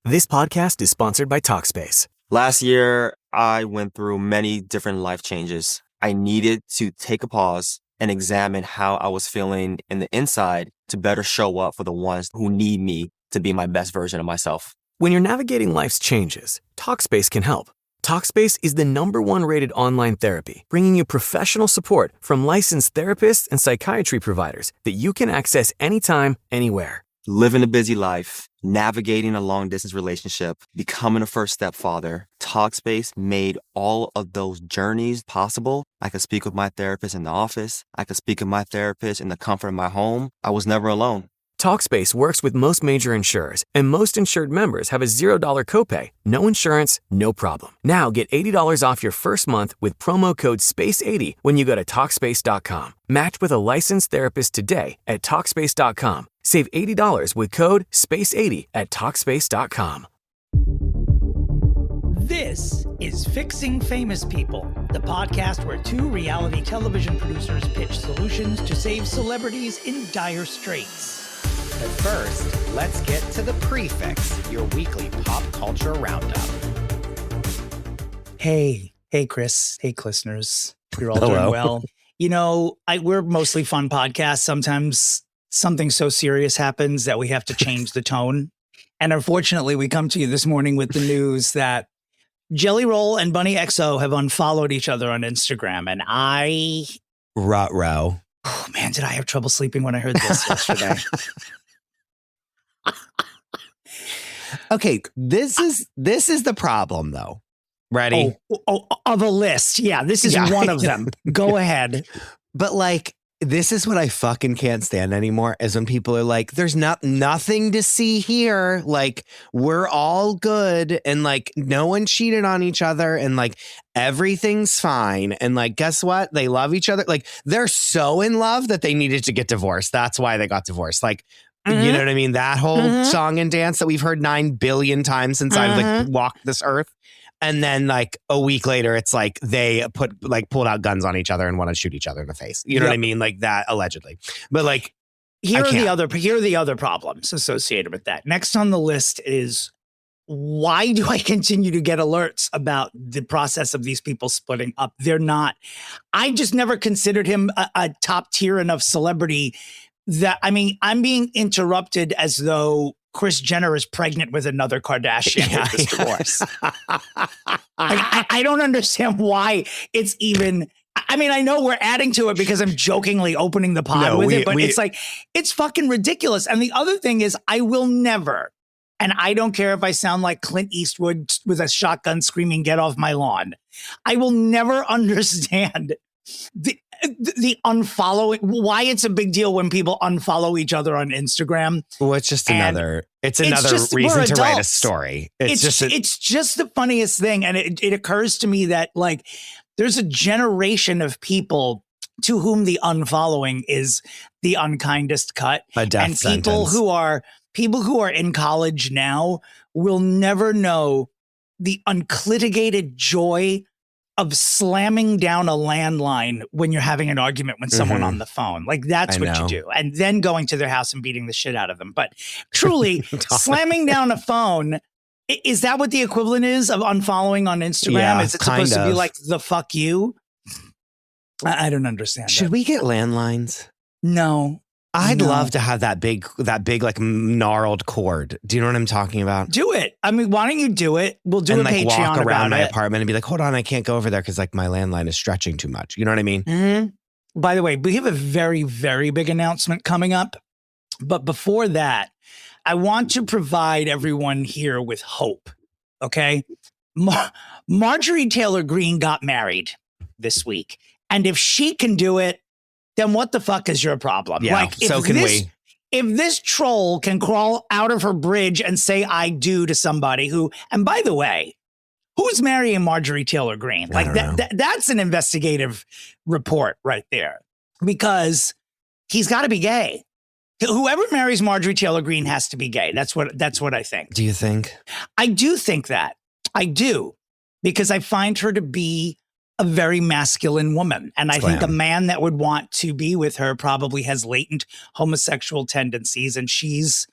This podcast is sponsored by Talkspace. Last year, I went through many different life changes. I needed to take a pause and examine how I was feeling in the inside to better show up for the ones who need me to be my best version of myself. When you're navigating life's changes, Talkspace can help. Talkspace is the #1 rated online therapy, bringing you professional support from licensed therapists and psychiatry providers that you can access anytime, anywhere. Living a busy life, navigating a long-distance relationship, becoming a first-step father, Talkspace made all of those journeys possible. I could speak with my therapist in the office. I could speak with my therapist in the comfort of my home. I was never alone. Talkspace works with most major insurers, and most insured members have a $0 copay. No insurance, no problem. Now get $80 off your first month with promo code SPACE80 when you go to Talkspace.com. Match with a licensed therapist today at Talkspace.com. Save $80 with code SPACE80 at Talkspace.com. This is Fixing Famous People, the podcast where two reality television producers pitch solutions to save celebrities in dire straits. But first, let's get to the Pre-Fixe, your weekly pop culture roundup. Hey Chris. Hey, listeners. You're all Hello. doing well. You know, we're mostly fun podcasts. Sometimes something so serious happens that we have to change the tone. And unfortunately, we come to you this morning with the news that Roll and Bunnie XO have unfollowed each other on Instagram. And Ruh-roh. Oh man, did I have trouble sleeping when I heard this yesterday? Okay, this is the problem though. Ready? Of a list. Yeah, this is one of them. Go ahead. But like, this is what I fucking can't stand anymore, is when people are like, there's nothing to see here. Like, we're all good. And like, no one cheated on each other. And like, everything's fine. And like, guess what? They love each other. Like, they're so in love that they needed to get divorced. That's why they got divorced. Like, you know what I mean? That whole song and dance that we've heard 9 billion times since I've like walked this earth. And then like a week later, it's like they pulled out guns on each other and want to shoot each other in the face. You know what I mean? Like that, allegedly. But like, here are the other problems associated with that. Next on the list is, why do I continue to get alerts about the process of these people splitting up? They're not. I just never considered him a top tier enough celebrity that, I mean, I'm being interrupted as though Kris Jenner is pregnant with another Kardashian with this divorce. I don't understand why it's even. I mean, I know we're adding to it because I'm jokingly opening the pod with it, but it's like, it's fucking ridiculous. And the other thing is, I will never, and I don't care if I sound like Clint Eastwood with a shotgun screaming, "Get off my lawn." I will never understand the unfollowing, why it's a big deal when people unfollow each other on Instagram. Well, it's just another reason to write a story. It's just the funniest thing. And it occurs to me that like, there's a generation of people to whom the unfollowing is the unkindest cut. A death and sentence. people who are in college now will never know the unlitigated joy of slamming down a landline when you're having an argument with someone on the phone. Like, that's what you do. And then going to their house and beating the shit out of them. But truly, slamming down a phone, is that what the equivalent is of unfollowing on Instagram? Yeah, is it supposed to be like the fuck you? I don't understand. Should we get landlines? No. I'd love to have that big like gnarled cord. Do you know what I'm talking about? Do it. I mean, why don't you do it? We'll do a like Patreon walk around about my it. apartment and be like, hold on, I can't go over there because like my landline is stretching too much. You know what I mean? Mm-hmm. By the way, we have a very, very big announcement coming up. But before that, I want to provide everyone here with hope. Okay. Marjorie Taylor Greene got married this week. And if she can do it, then what the fuck is your problem? Yeah, like, so can we. If this troll can crawl out of her bridge and say I do to somebody who, and by the way, who's marrying Marjorie Taylor Greene? Like that's an investigative report right there, because he's got to be gay. Whoever marries Marjorie Taylor Greene has to be gay. That's what I think. Do you think? I do think that. I do, because I find her to be a very masculine woman. And I think a man that would want to be with her probably has latent homosexual tendencies. And she's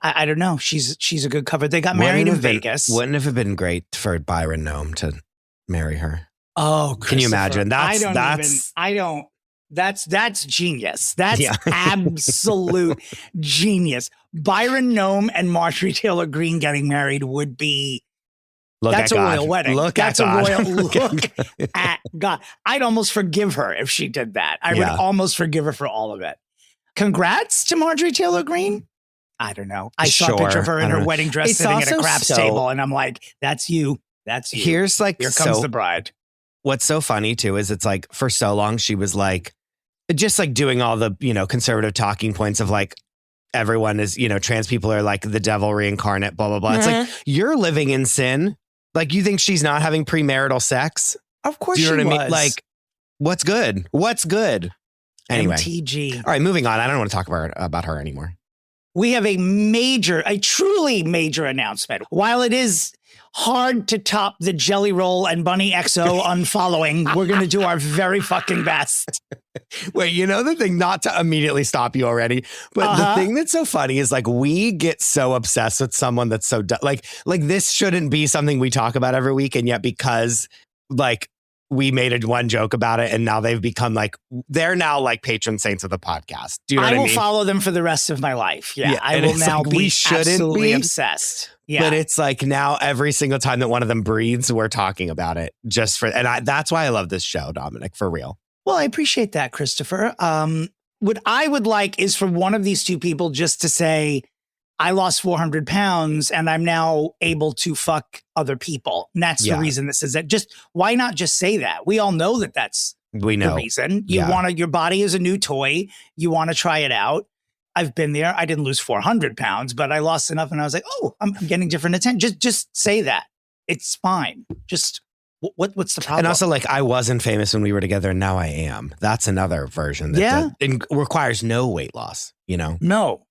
I don't know. She's a good cover. They got married in Vegas. Wouldn't have been great for Byron Nome to marry her? Oh, can you imagine? That's genius. That's absolute genius. Byron Nome and Marjorie Taylor Greene getting married would be. That's a royal wedding. Look at God. I'd almost forgive her if she did that. I would almost forgive her for all of it. Congrats to Marjorie Taylor Greene. I don't know. I saw a picture of her in her wedding dress sitting at a craps table, and I'm like, that's you. That's you. Here comes the bride. What's so funny too is it's like for so long she was like just like doing all the, conservative talking points of like everyone is, trans people are like the devil reincarnate, blah, blah, blah. It's like you're living in sin. Like you think she's not having premarital sex? Of course she was. What I mean? Like what's good? What's good? Anyway. MTG. All right, moving on. I don't want to talk about her anymore. We have a truly major announcement. While it is hard to top the Jelly Roll and Bunnie XO unfollowing, we're going to do our very fucking best. Wait, the thing, not to immediately stop you already, but the thing that's so funny is like we get so obsessed with someone that's so like this shouldn't be something we talk about every week. And yet because like we made one joke about it and now they've become like, they're now like patron saints of the podcast. Do you know what I mean? I will follow them for the rest of my life. Yeah. I will now be absolutely obsessed. Yeah. But it's like now every single time that one of them breathes, we're talking about it that's why I love this show, Dominic, for real. Well, I appreciate that, Christopher. What I would like is for one of these two people just to say, I lost 400 pounds and I'm now able to fuck other people. And that's the reason this is that. Just why not just say that? We all know that's the reason. Your body is a new toy. You want to try it out. I've been there. I didn't lose 400 pounds, but I lost enough and I was like, oh, I'm getting different attention. Just say that. It's fine. Just what's the problem? And also like I wasn't famous when we were together and now I am. That's another version that requires no weight loss, No.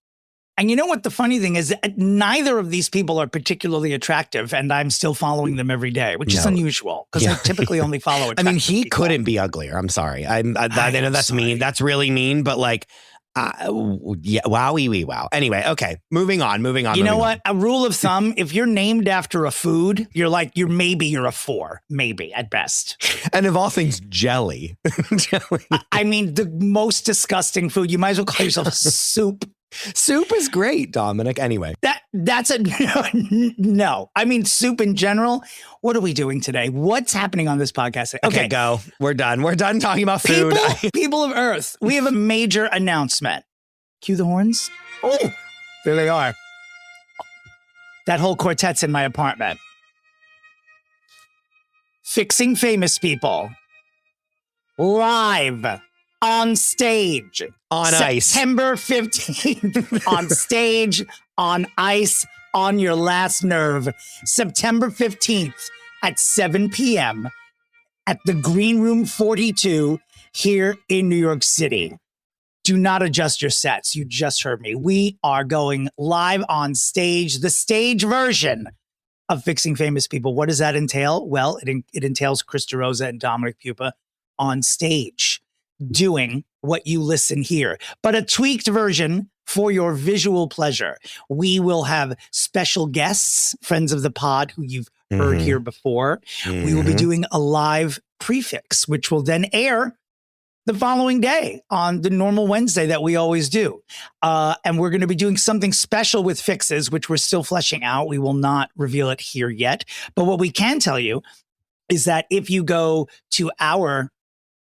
And you know what the funny thing is? Neither of these people are particularly attractive, and I'm still following them every day, which is unusual because I typically only follow attractive he people. couldn't be uglier. I'm sorry. I know that's mean. That's really mean, but like, wow. Anyway, okay, moving on. You know what? A rule of thumb, if you're named after a food, you're a 4, maybe at best. And of all things, jelly. I mean, the most disgusting food. You might as well call yourself soup. Soup is great, Dominic. Anyway, that's a no. I mean, soup in general. What are we doing today? What's happening on this podcast? Okay, go. We're done. We're done talking about food. People of Earth, we have a major announcement. Cue the horns. Oh, there they are. That whole quartet's in my apartment. Fixing Famous People. Live. On stage. On ice. September 15th. On stage, on ice, on your last nerve. September 15th at 7 p.m. at the Green Room 42 here in New York City. Do not adjust your sets. You just heard me. We are going live on stage, the stage version of Fixing Famous People. What does that entail? Well, it entails Chris DeRosa and Dominic Pupa on stage, doing what you listen here, but a tweaked version for your visual pleasure. We will have special guests, friends of the pod who you've heard here before. We will be doing a live Pre-Fixe, which will then air the following day on the normal Wednesday that we always do. And we're going to be doing something special with Fixes, which we're still fleshing out. We will not reveal it here yet. But what we can tell you is that if you go to our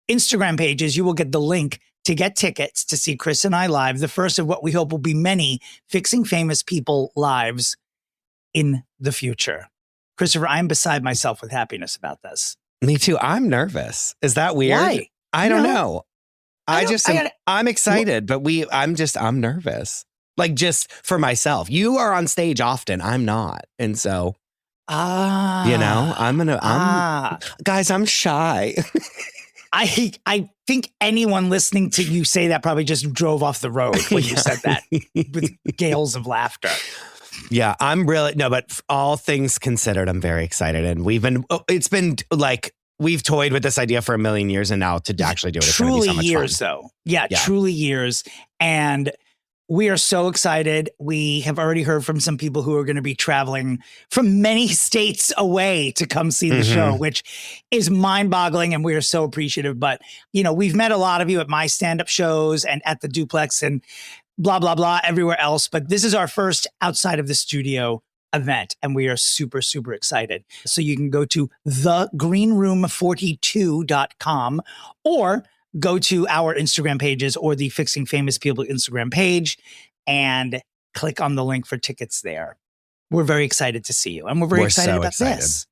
Instagram pages, you will get the link to get tickets to see Chris and I live, the first of what we hope will be many Fixing Famous People lives in the future. Christopher, I'm beside myself with happiness about this. Me too. I'm nervous. Is that weird? Why? I don't know. I'm excited, but I'm nervous. Like just for myself. You are on stage often. I'm not. And so, guys, I'm shy. I think anyone listening to you say that probably just drove off the road when you said that with gales of laughter. Yeah, but all things considered, I'm very excited. And it's been like, we've toyed with this idea for a million years, and now to actually do it, it's going to be so much fun. Truly years. And We are so excited. We have already heard from some people who are going to be traveling from many states away to come see the show, which is mind-boggling, and we are so appreciative. But, we've met a lot of you at my stand-up shows and at the Duplex and blah, blah, blah, everywhere else. But this is our first outside of the studio event, and we are super, super excited. So you can go to thegreenroom42.com or go to our Instagram pages or the Fixing Famous People Instagram page and click on the link for tickets there. We're very excited to see you. And we're very excited about this.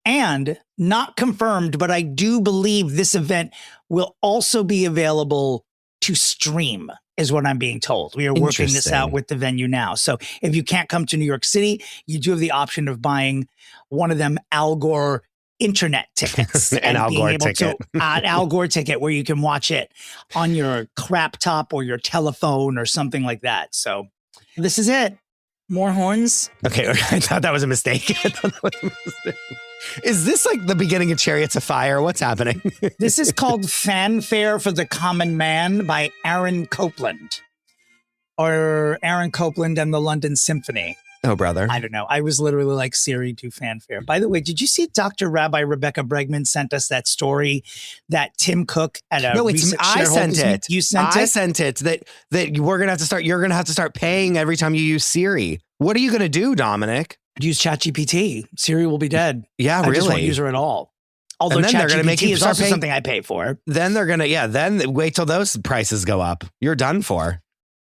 And not confirmed, but I do believe this event will also be available to stream, is what I'm being told. We are working this out with the venue now. So if you can't come to New York City, you do have the option of buying one of them Al Gore internet tickets an Al Gore ticket. An Al Gore ticket where you can watch it on your crap top or your telephone or something like that. So this is it. More horns. Okay, I thought that was a mistake. Is this like the beginning of Chariots of Fire? What's happening? This is called Fanfare for the Common Man by Aaron Copland. Or Aaron Copland and the London Symphony. Oh, brother. I don't know. I was literally like Siri to Fanfare. By the way, did you see Dr. Rabbi Rebecca Bregman sent us that story that Tim Cook at a recent I sent it. You sent it? I sent it that we're going to have to start. You're going to have to start paying every time you use Siri. What are you going to do, Dominic? Use ChatGPT. Siri will be dead. Yeah, really. I just won't use her at all. Although ChatGPT is also something I pay for. Then they're going to, then wait till those prices go up. You're done for.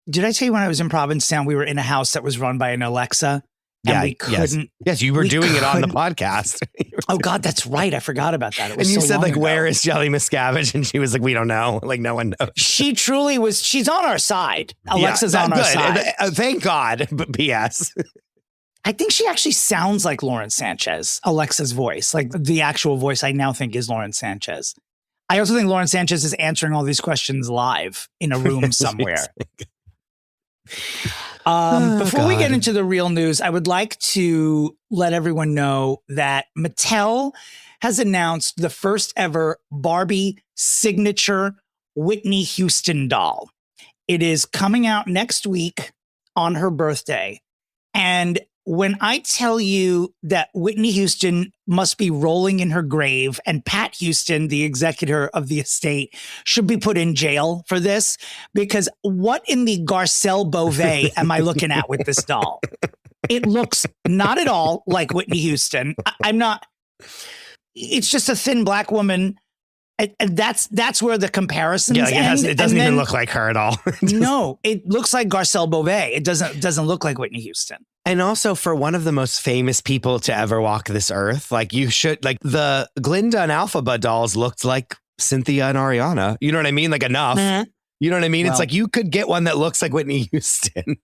Did I tell you when I was in Provincetown, we were in a house that was run by an Alexa? And we couldn't. Yes, you were doing it on the podcast. Oh, God, that's right. I forgot about that. It was and you so said, long ago. Where is Jelly Miscavige? And she was like, we don't know. Like, no one knows. She truly was. She's on our side. Alexa's on our side. Thank God. But P.S. I think she actually sounds like Lauren Sanchez, Alexa's voice. Like the actual voice I now think is Lauren Sanchez. I also think Lauren Sanchez is answering all these questions live in a room somewhere. Before we get into the real news, I would like to let everyone know that Mattel has announced the first ever Barbie signature Whitney Houston doll. It is coming out next week on her birthday. And when I tell you that Whitney Houston must be rolling in her grave and Pat Houston, the executor of the estate, should be put in jail for this, because what in the Garcelle Beauvais am I looking at with this doll? It looks not at all like Whitney Houston. I'm not. It's just a thin black woman. And that's where the comparisons end. It doesn't even look like her at all. No, it looks like Garcelle Beauvais. It doesn't look like Whitney Houston. And also for one of the most famous people to ever walk this earth, like you should, like the Glinda and Alphaba dolls looked like Cynthia and Ariana. You know what I mean? Like enough. Mm-hmm. You know what I mean? Well, it's like you could get one that looks like Whitney Houston.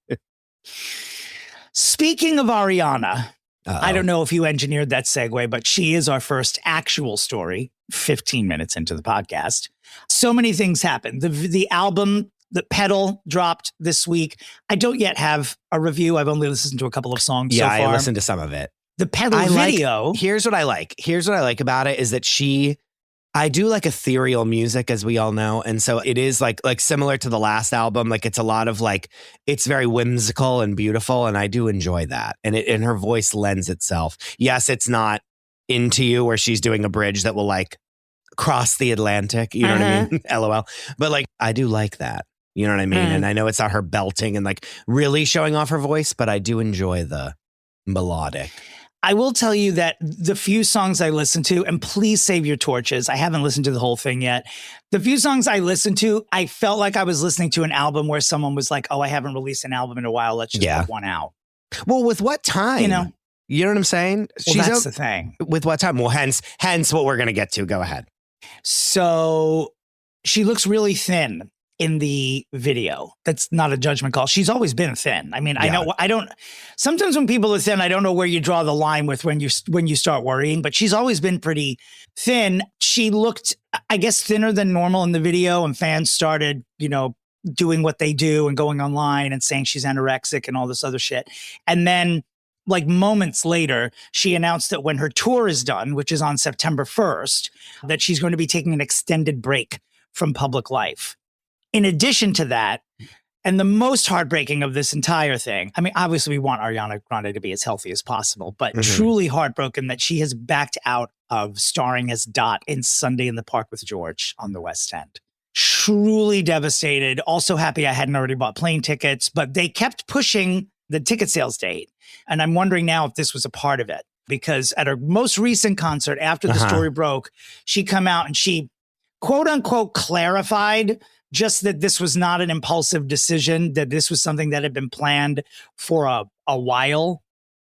Speaking of Ariana, I don't know if you engineered that segue, but she is our first actual story 15 minutes into the podcast. So many things happened. The album, The Pedal, dropped this week. I don't yet have a review. I've only listened to a couple of songs so far. Yeah, I listened to some of it. The Pedal video. Here's what I like. Here's what I like about it is that I do like ethereal music, as we all know. And so it is like similar to the last album. Like it's a lot of it's very whimsical and beautiful. And I do enjoy that. And her voice lends itself. Yes, it's not Into You where she's doing a bridge that will cross the Atlantic. You know what I mean? LOL. But I do like that. You know what I mean? And I know it's not her belting and really showing off her voice, but I do enjoy the melodic. I will tell you that the few songs I listen to, and please save your torches, I haven't listened to the whole thing yet. The few songs I listened to, I felt like I was listening to an album where someone was like, oh, I haven't released an album in a while. Let's just put one out. Well, with what time? You know what I'm saying? Well, that's the thing. With what time? Well, hence what we're going to get to. Go ahead. So she looks really thin in the video. That's not a judgment call. She's always been thin. I mean, sometimes when people are thin, I don't know where you draw the line with when you start worrying, but she's always been pretty thin. She looked, I guess, thinner than normal in the video, and fans started, doing what they do and going online and saying she's anorexic and all this other shit. And then moments later, she announced that when her tour is done, which is on September 1st, that she's going to be taking an extended break from public life. In addition to that, And the most heartbreaking of this entire thing, I mean, obviously we want Ariana Grande to be as healthy as possible, but truly heartbroken that she has backed out of starring as Dot in Sunday in the Park with George on the West End. Truly devastated. Also happy I hadn't already bought plane tickets, but they kept pushing the ticket sales date. And I'm wondering now if this was a part of it, because at her most recent concert, after the story broke, she come out and she quote unquote clarified just that this was not an impulsive decision, that this was something that had been planned for a while.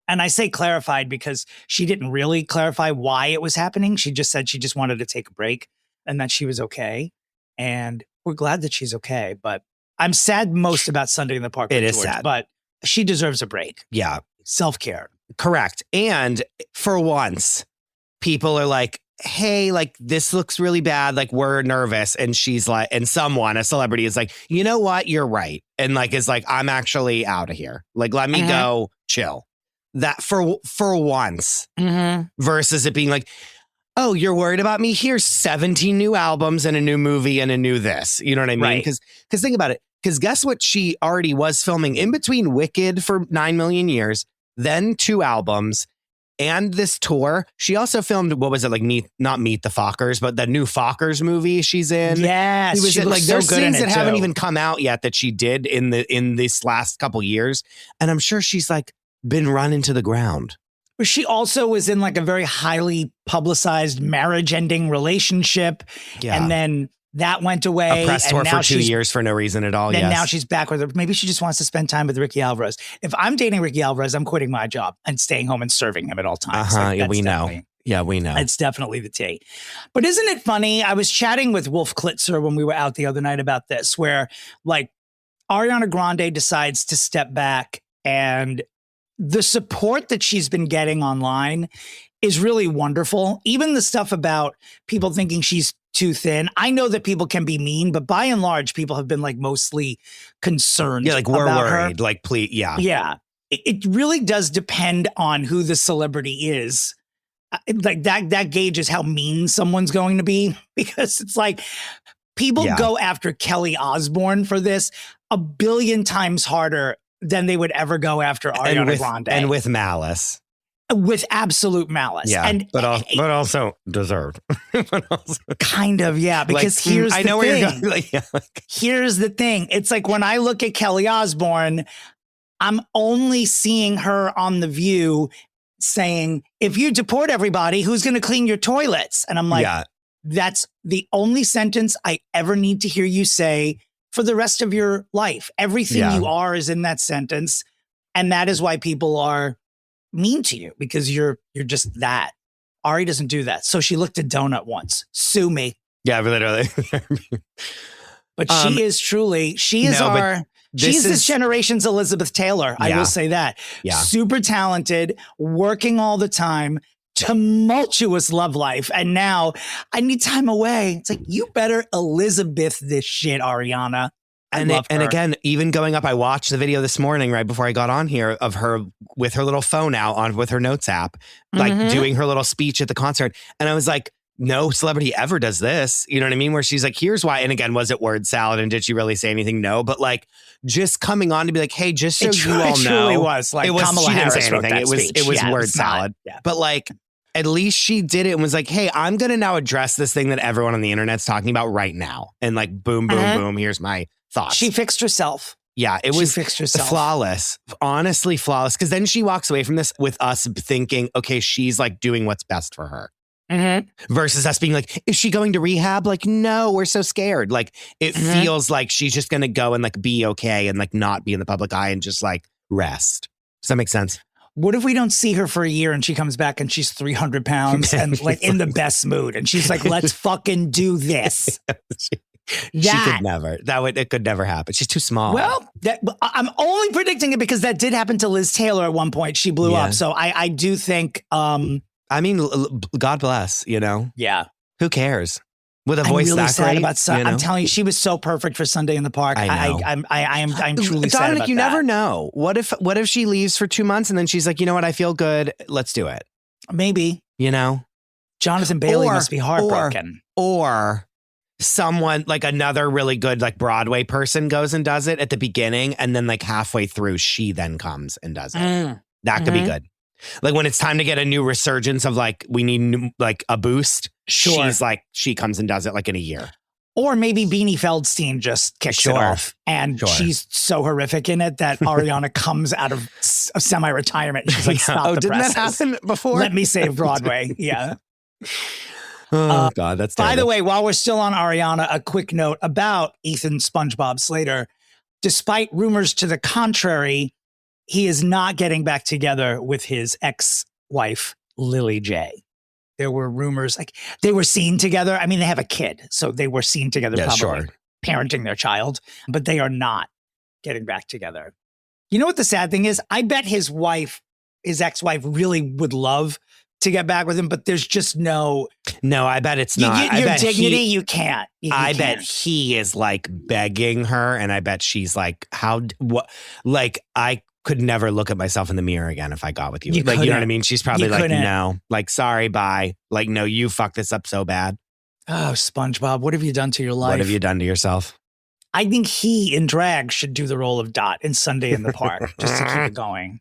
And I say clarified because she didn't really clarify why it was happening. She just said she just wanted to take a break and that she was okay. And we're glad that she's okay. But I'm sad most about Sunday in the Park. It is George, sad. But she deserves a break. Yeah. Self-care. Correct. And for once, people are like, hey, like, this looks really bad. Like, we're nervous. And she's like, and someone, a celebrity is like, you know what? You're right. And like, is like, I'm actually out of here. Like, let me go chill. That for once versus it being like, oh, you're worried about me? Here's 17 new albums and a new movie and a new this. You know what I mean? Because think about it. Because guess what? She already was filming in between Wicked for 9 million years, then 2 albums. And this tour, she also filmed, what was it, like not Meet the Fockers, but the new Fockers movie she's in. Yes, she was like so there's good things in that it haven't too. even come out yet that she did in this last couple years, and I'm sure she's like been run into the ground. She also was in like a very highly publicized marriage-ending relationship, and then that went away. A press tour for 2 years for no reason at all. Then now she's back with her. Maybe she just wants to spend time with Ricky Alvarez. If I'm dating Ricky Alvarez, I'm quitting my job and staying home and serving him at all times. Yeah, we know. Yeah, we know. It's definitely the tea. But isn't it funny? I was chatting with Wolf Klitzer when we were out the other night about this, where like Ariana Grande decides to step back, and the support that she's been getting online is really wonderful. Even the stuff about people thinking she's too thin. I know that people can be mean, but by and large, people have been like mostly concerned. Yeah, like we're about worried. Her. Like, please, yeah. Yeah. It really does depend on who the celebrity is. Like that gauges how mean someone's going to be, because it's like people go after Kelly Osbourne for this 1 billion times harder than they would ever go after Ariana Grande. And with malice. With absolute malice. Yeah, and but also deserved. But also, kind of, yeah. Because like, here's the I know thing. where you're going. Like, yeah, like, here's the thing. It's like when I look at Kelly Osbourne, I'm only seeing her on The View saying, if you deport everybody, who's going to clean your toilets? And I'm like, that's the only sentence I ever need to hear you say for the rest of your life. Everything you are is in that sentence. And that is why people are mean to you, because you're just that. Ari doesn't do that. So she looked at Donut once. Sue me. Yeah, literally. But she is truly, she's this generation's Elizabeth Taylor. I will say that. Yeah. Super talented, working all the time, tumultuous love life. And now I need time away. It's like, you better Elizabeth this shit, Ariana. And again, even going up, I watched the video this morning right before I got on here of her with her little phone out on with her notes app, like doing her little speech at the concert. And I was like, no celebrity ever does this. You know what I mean? Where she's like, here's why. And again, was it word salad? And did she really say anything? No. But like just coming on to be like, hey, just so you all know. It truly was. Like, Kamala Harris wrote that speech. It was word salad. But like, at least she did it and was like, hey, I'm going to now address this thing that everyone on the internet's talking about right now. And like, boom, boom, boom. Here's my thoughts. She fixed herself. Yeah, it was fixed herself. Flawless. Honestly, flawless. Because then she walks away from this with us thinking, okay, she's like doing what's best for her. Versus us being like, is she going to rehab? Like, no, we're so scared. Like, it feels like she's just going to go and like be okay and like not be in the public eye and just like rest. Does that make sense? What if we don't see her for a year and she comes back and she's 300 pounds and like in the best mood and she's like, let's fucking do this. She could never. It could never happen. She's too small. Well, I'm only predicting it because that did happen to Liz Taylor at one point. She blew up. So I do think. I mean, God bless. You know. Yeah. Who cares? With a voice really that sad great, about you know? I'm telling you, she was so perfect for Sunday in the Park. I know. I'm truly sad Dominic, about you that. never know. What if she leaves for 2 months and then she's like, you know what? I feel good. Let's do it. Maybe. You know. Jonathan Bailey must be heartbroken. Or someone like another really good like Broadway person goes and does it at the beginning, and then like halfway through she then comes and does it. That could be good. Like when it's time to get a new resurgence of like we need like a boost. Sure. She's like she comes and does it like in a year. Or maybe Beanie Feldstein just kicks it off. And she's so horrific in it that Ariana comes out of a semi-retirement. She's like, stop the didn't presses. that happen before? Let me save Broadway. Yeah. Oh, God, that's terrible. By the way, while we're still on Ariana, a quick note about Ethan SpongeBob Slater. Despite rumors to the contrary, he is not getting back together with his ex-wife, Lily J. There were rumors, like they were seen together. I mean, they have a kid, so they were seen together, probably parenting their child, but they are not getting back together. You know what the sad thing is? I bet his ex-wife really would love to get back with him, but there's just no, I bet it's not. Your dignity, you can't. I bet he is like begging her, and I bet she's like, like I could never look at myself in the mirror again if I got with you. You know what I mean? She's probably like, no, like, sorry, bye. Like, no, you fucked this up so bad. Oh, SpongeBob, what have you done to your life? What have you done to yourself? I think he in drag should do the role of Dot in Sunday in the Park just to keep it going.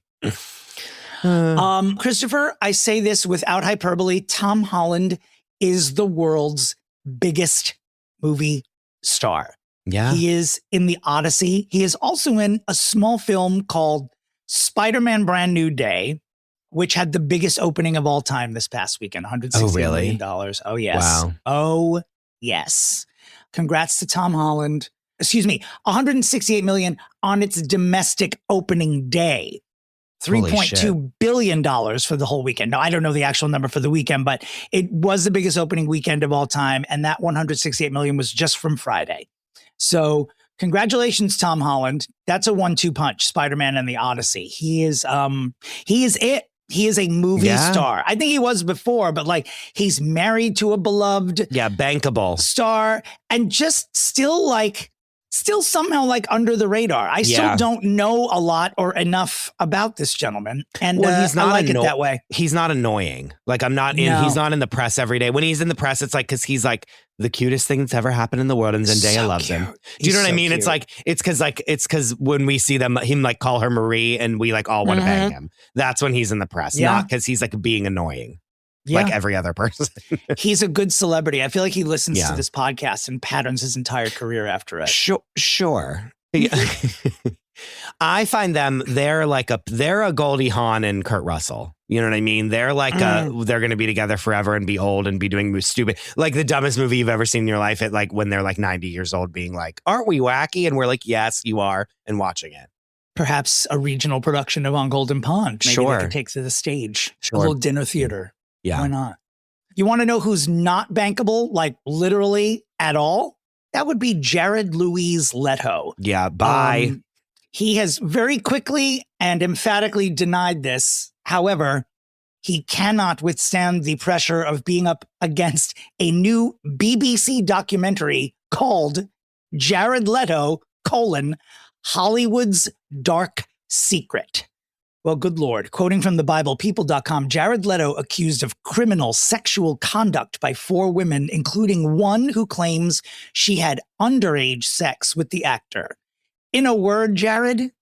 Christopher, I say this without hyperbole. Tom Holland is the world's biggest movie star. Yeah. He is in The Odyssey. He is also in a small film called Spider-Man Brand New Day, which had the biggest opening of all time this past weekend, $160 million. Oh, yes. Wow. Oh, yes. Congrats to Tom Holland. Excuse me, $168 million on its domestic opening day. $3.2 billion for the whole weekend. Now, I don't know the actual number for the weekend, but it was the biggest opening weekend of all time. And that $168 million was just from Friday. So congratulations, Tom Holland. That's a 1-2 punch, Spider-Man and The Odyssey. He is it. He is a movie star. I think he was before, but like he's married to a beloved bankable star and just still somehow like under the radar. I still don't know a lot or enough about this gentleman. And he's not I like it that way. He's not annoying. Like he's not in the press every day. When he's in the press, it's like, cause he's like the cutest thing that's ever happened in the world. And Zendaya loves him. Do you know what I mean? Cute. It's cause when we see him like call her Marie and we like all want to bang him. That's when he's in the press, not cause he's like being annoying. Like every other person. He's a good celebrity. I feel like he listens to this podcast and patterns his entire career after it. Sure. I find they're a Goldie Hawn and Kurt Russell. You know what I mean? They're like, they're going to be together forever and be old and be doing stupid, like the dumbest movie you've ever seen in your life at like when they're like 90 years old being like, aren't we wacky? And we're like, yes, you are. And watching it. Perhaps a regional production of On Golden Pond. Maybe they could take to the stage. A little dinner theater. Yeah. Why not? You want to know who's not bankable, like literally at all? That would be Jared Louise Leto. Yeah, bye. He has very quickly and emphatically denied this. However, he cannot withstand the pressure of being up against a new BBC documentary called Jared Leto, Hollywood's Dark Secret. Well, good Lord. Quoting from the Bible, people.com, Jared Leto accused of criminal sexual conduct by 4 women, including one who claims she had underage sex with the actor. In a word, Jared,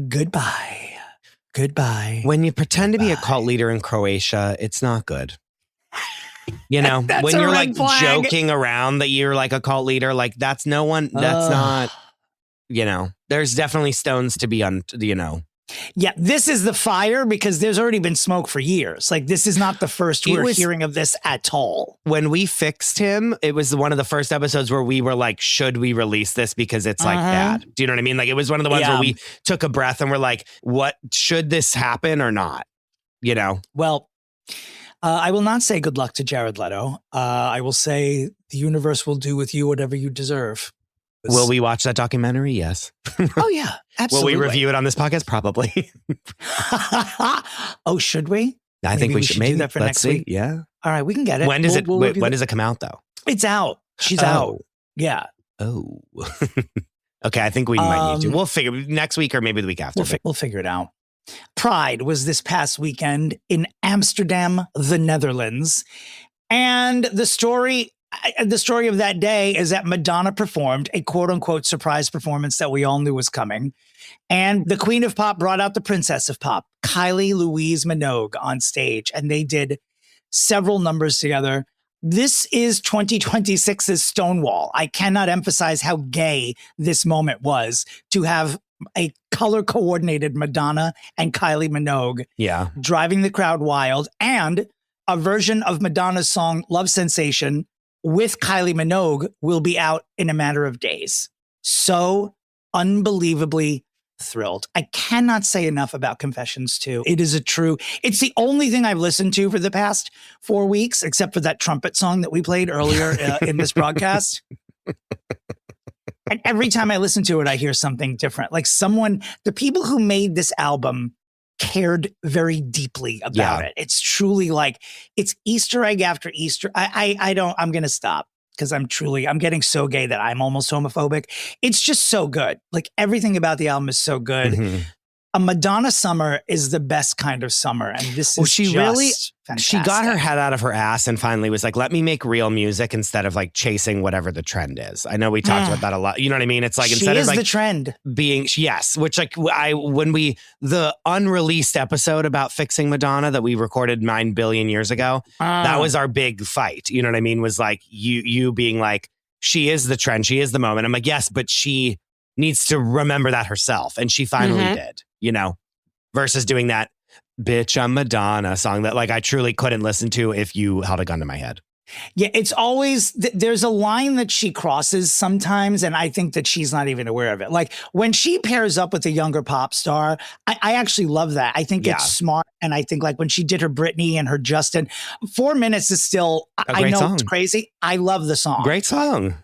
goodbye. Goodbye. When you pretend to be a cult leader in Croatia, it's not good. You know, when you're like joking around that you're like a cult leader, like that's not, you know, there's definitely stones to be Yeah, this is the fire because there's already been smoke for years. Like, this is not the first we're hearing of this at all. When we fixed him, it was one of the first episodes where we were like, should we release this? Because it's like bad. Do you know what I mean? Like, it was one of the ones where we took a breath and we're like, what, should this happen or not? You know? Well, I will not say good luck to Jared Leto. I will say the universe will do with you whatever you deserve. Will we watch that documentary? Yes. Oh, yeah. Absolutely. Will we review it on this podcast? Probably. Oh, should we? I think we should maybe do that for next week. Yeah. All right, we can get it. When does when does it come out, though? It's out. She's out. Yeah. Oh. Okay, I think we might need to. We'll figure next week or maybe the week after. We'll figure it out. Pride was this past weekend in Amsterdam, the Netherlands. And the story the story of that day is that Madonna performed a quote unquote surprise performance that we all knew was coming. And the queen of pop brought out the princess of pop, Kylie Louise Minogue, on stage. And they did several numbers together. This is 2026's Stonewall. I cannot emphasize how gay this moment was to have a color coordinated Madonna and Kylie Minogue driving the crowd wild, and a version of Madonna's song Love Sensation with Kylie Minogue will be out in a matter of days. So unbelievably thrilled. I cannot say enough about Confessions 2. It's the only thing I've listened to for the past 4 weeks, except for that trumpet song that we played earlier in this broadcast. And every time I listen to it, I hear something different. Like the people who made this album cared very deeply about it. It's truly like, it's Easter egg after Easter. I'm going to stop. Because I'm getting so gay that I'm almost homophobic. It's just so good. Like everything about the album is so good. Mm-hmm. A Madonna summer is the best kind of summer. And this is fantastic. She got her head out of her ass and finally was like, let me make real music instead of like chasing whatever the trend is. I know we talked about that a lot. You know what I mean? It's like, instead of like the trend being, which like the unreleased episode about fixing Madonna that we recorded 9 billion years ago, that was our big fight. You know what I mean? Was like you being like, she is the trend. She is the moment. I'm like, yes, but she needs to remember that herself. And she finally did, versus doing that bitch, I'm Madonna song that like I truly couldn't listen to if you held a gun to my head. Yeah, it's always, there's a line that she crosses sometimes, and I think that she's not even aware of it. Like when she pairs up with a younger pop star, I actually love that. I think it's smart. And I think like when she did her Britney and her Justin, 4 minutes is still, I know song. It's crazy. I love the song. Great song.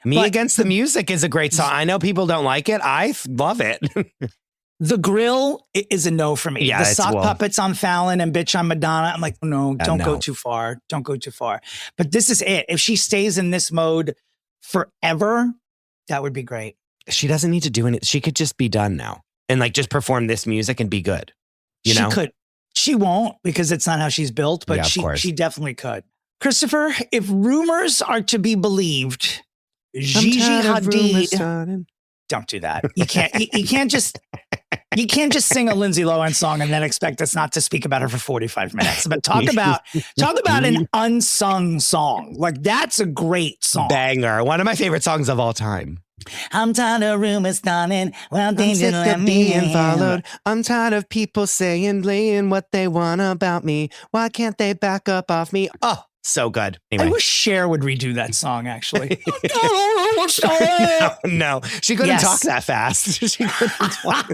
Me Against the Music is a great song. I know people don't like it. I love it. The Grill is a no for me. Yeah, the sock puppets on Fallon and bitch on Madonna. I'm like, no, don't go too far. Don't go too far. But this is it. If she stays in this mode forever, that would be great. She doesn't need to do anything. She could just be done now and like just perform this music and be good. She could. She won't because it's not how she's built, but she definitely could. Christopher, if rumors are to be believed, Gigi Hadid. Don't do that. You can't. You can't just. You can't just sing a Lindsay Lohan song and then expect us not to speak about her for 45 minutes. But talk about an unsung song. Like that's a great song. Banger. One of my favorite songs of all time. I'm tired of rumors starting. Well, they didn't let me in. Followed. I'm tired of people saying what they want about me. Why can't they back up off me? Oh, so good. Anyway. I wish Cher would redo that song, actually. No, she couldn't talk that fast. She couldn't talk.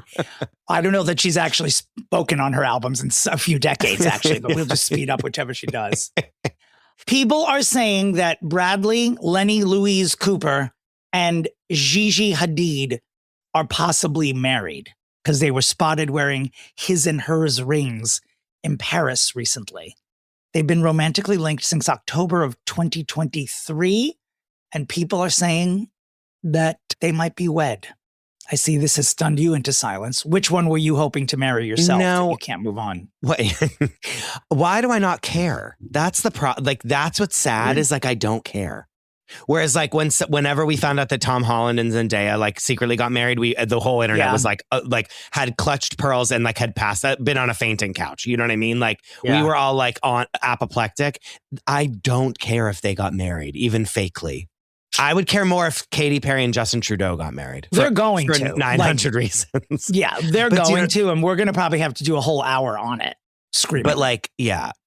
I don't know that she's actually spoken on her albums in a few decades, actually, but we'll just speed up whichever she does. People are saying that Bradley, Lenny Louise Cooper, and Gigi Hadid are possibly married because they were spotted wearing his and hers rings in Paris recently. They've been romantically linked since October of 2023, and people are saying that they might be wed. I see this has stunned you into silence. Which one were you hoping to marry yourself? No, you can't move on. Wait, why do I not care? That's the like that's what's sad is like I don't care. Whereas like whenever we found out that Tom Holland and Zendaya like secretly got married, the whole internet was like had clutched pearls and like had been on a fainting couch. You know what I mean? Like we were all like on apoplectic. I don't care if they got married, even fakely. I would care more if Katy Perry and Justin Trudeau got married. They're going to 900 reasons. Yeah, they're going to, and we're going to probably have to do a whole hour on it. Screaming. But like,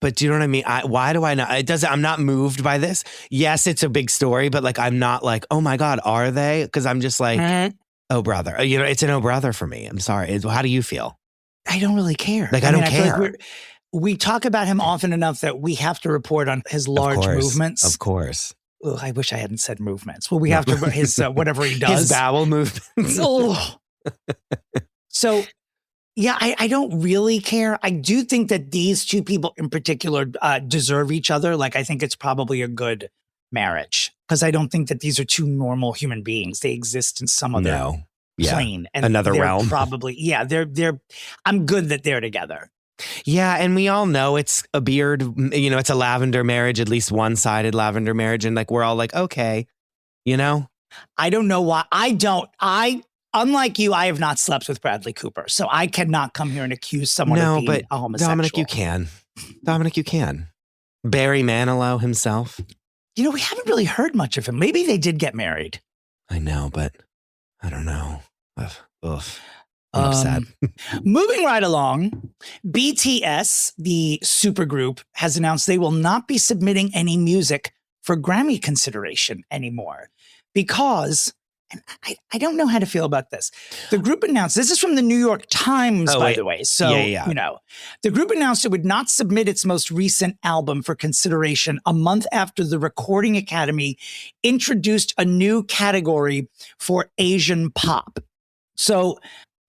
but do you know what I mean? Why do I not? I'm not moved by this. Yes, it's a big story, but like, I'm not like, oh my God, are they? Because I'm just like, oh brother, it's an oh brother for me. I'm sorry. How do you feel? I don't really care. Like, I don't care. Like we talk about him often enough that we have to report on his large movements. Of course. Oh, I wish I hadn't said movements. Well, we have to his whatever he does. His bowel movements. So. Yeah, I don't really care. I do think that these two people in particular deserve each other. Like, I think it's probably a good marriage because I don't think that these are two normal human beings. They exist in some other plane. And another realm. Probably, they're I'm good that they're together. Yeah, and we all know it's a beard, it's a lavender marriage, at least one-sided lavender marriage. And like, we're all like, okay, I don't know why. Unlike you, I have not slept with Bradley Cooper. So I cannot come here and accuse someone of being a homosexual. Dominic, you can. Dominic, you can. Barry Manilow himself. We haven't really heard much of him. Maybe they did get married. I know, but I don't know. Ugh. I'm upset. Moving right along, BTS, the supergroup, has announced they will not be submitting any music for Grammy consideration anymore because, and I don't know how to feel about this. The group announced, this is from the New York Times, by the way. So, the group announced it would not submit its most recent album for consideration a month after the Recording Academy introduced a new category for Asian pop. So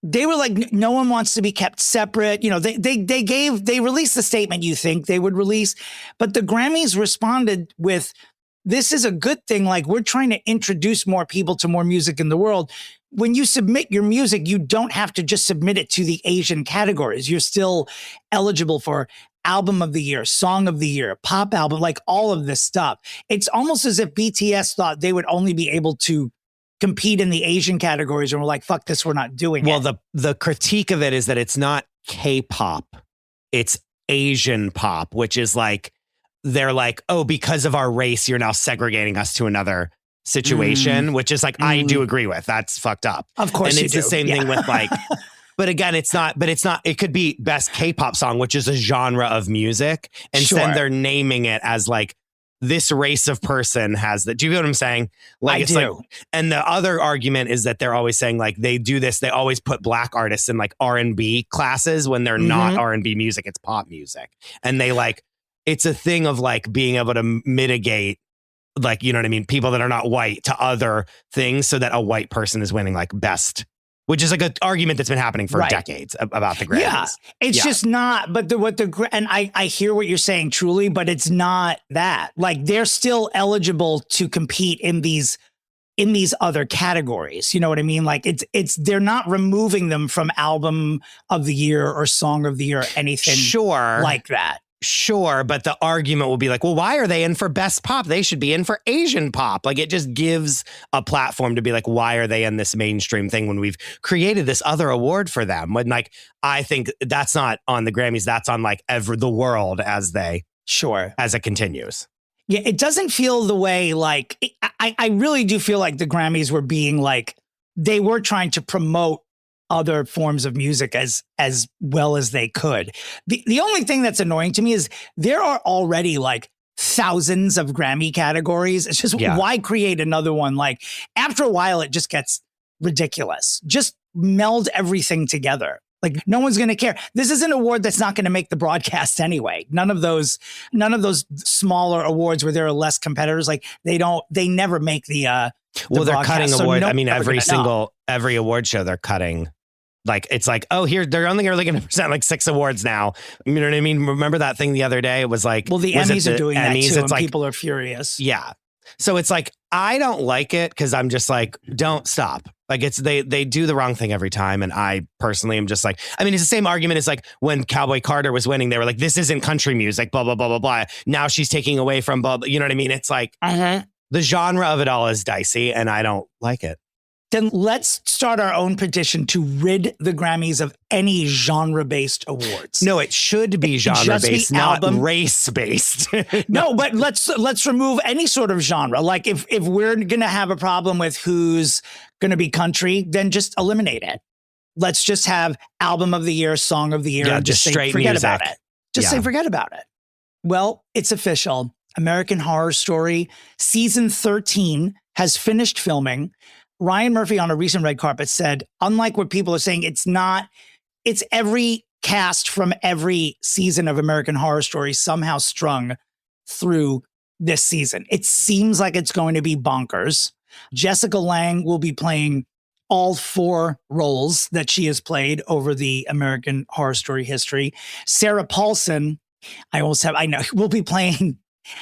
they were like, no one wants to be kept separate. They released the statement you think they would release, but the Grammys responded with, this is a good thing. Like, we're trying to introduce more people to more music in the world. When you submit your music, you don't have to just submit it to the Asian categories. You're still eligible for album of the year, song of the year, pop album, like all of this stuff. It's almost as if BTS thought they would only be able to compete in the Asian categories and we're like, fuck this, we're not doing it. Well, the critique of it is that it's not K-pop, it's Asian pop, which is like, they're like, oh, because of our race, you're now segregating us to another situation, which is like, I do agree with. That's fucked up. Of course, and it's the same thing with like, but again, it could be best K-pop song, which is a genre of music. And then they're naming it as like, this race of person has that. Do you get what I'm saying? Like, it's like, and the other argument is that they're always saying like they do this. They always put black artists in like R&B classes when they're not R&B music. It's pop music. And they like, it's a thing of like being able to mitigate, like, you know what I mean? People that are not white to other things so that a white person is winning like best, which is like an argument that's been happening for decades about the Grammys. Yeah, it's just not. But and I hear what you're saying truly, but it's not that. Like, they're still eligible to compete in these other categories. You know what I mean? Like, they're not removing them from album of the year or song of the year or anything like that. Sure, but the argument will be like, well, why are they in for best pop? They should be in for Asian pop. Like, it just gives a platform to be like, why are they in this mainstream thing when we've created this other award for them? When like, I think that's not on the Grammys, that's on like the world as it continues. Yeah, it doesn't feel the way like, I really do feel like the Grammys were being like, they were trying to promote other forms of music as well as they could. The only thing that's annoying to me is there are already like thousands of Grammy categories. It's just, why create another one? Like, after a while, it just gets ridiculous. Just meld everything together. Like, no one's going to care. This is an award that's not going to make the broadcast anyway. None of those smaller awards where there are less competitors, like they never make the they're cutting awards. I mean, every award show they're cutting. Like, it's like, oh, here, they're only going to present like 6 awards now. You know what I mean? Remember that thing the other day? It was like, well, the Emmys are doing that too, and like, people are furious. Yeah. So it's like, I don't like it because I'm just like, don't stop. Like, it's they do the wrong thing every time. And I personally am just like, I mean, it's the same argument as like when Cowboy Carter was winning, they were like, this isn't country music, blah, blah, blah, blah, blah. Now she's taking away from blah, blah. You know what I mean? It's like, the genre of it all is dicey and I don't like it. Then let's start our own petition to rid the Grammys of any genre-based awards. No, it should be genre-based, not race-based. No, but let's remove any sort of genre. Like, if we're going to have a problem with who's going to be country, then just eliminate it. Let's just have album of the year, song of the year, and just say forget about it. Just say forget about it. Well, it's official. American Horror Story season 13 has finished filming. Ryan Murphy on a recent red carpet said, unlike what people are saying, it's every cast from every season of American Horror Story somehow strung through this season. It seems like it's going to be bonkers. Jessica Lange will be playing all 4 roles that she has played over the American Horror Story history. Sarah Paulson, will be playing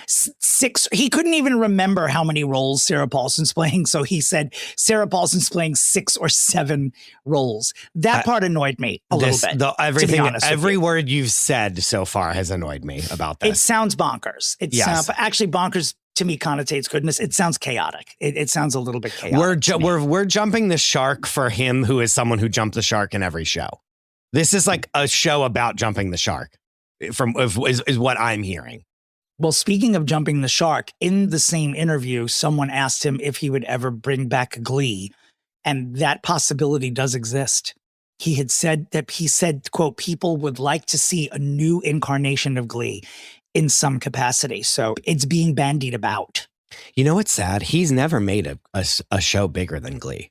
6. He couldn't even remember how many roles Sarah Paulson's playing. So he said Sarah Paulson's playing 6 or 7 roles. That part annoyed me a little bit. Every word you've said so far has annoyed me about that. It sounds bonkers. But actually bonkers to me connotates goodness. It sounds chaotic. It sounds a little bit chaotic. We're jumping the shark for him, who is someone who jumped the shark in every show. This is like a show about jumping the shark is what I'm hearing. Well, speaking of jumping the shark, in the same interview, someone asked him if he would ever bring back Glee. And that possibility does exist. He said, quote, people would like to see a new incarnation of Glee in some capacity. So it's being bandied about. You know what's sad? He's never made a show bigger than Glee.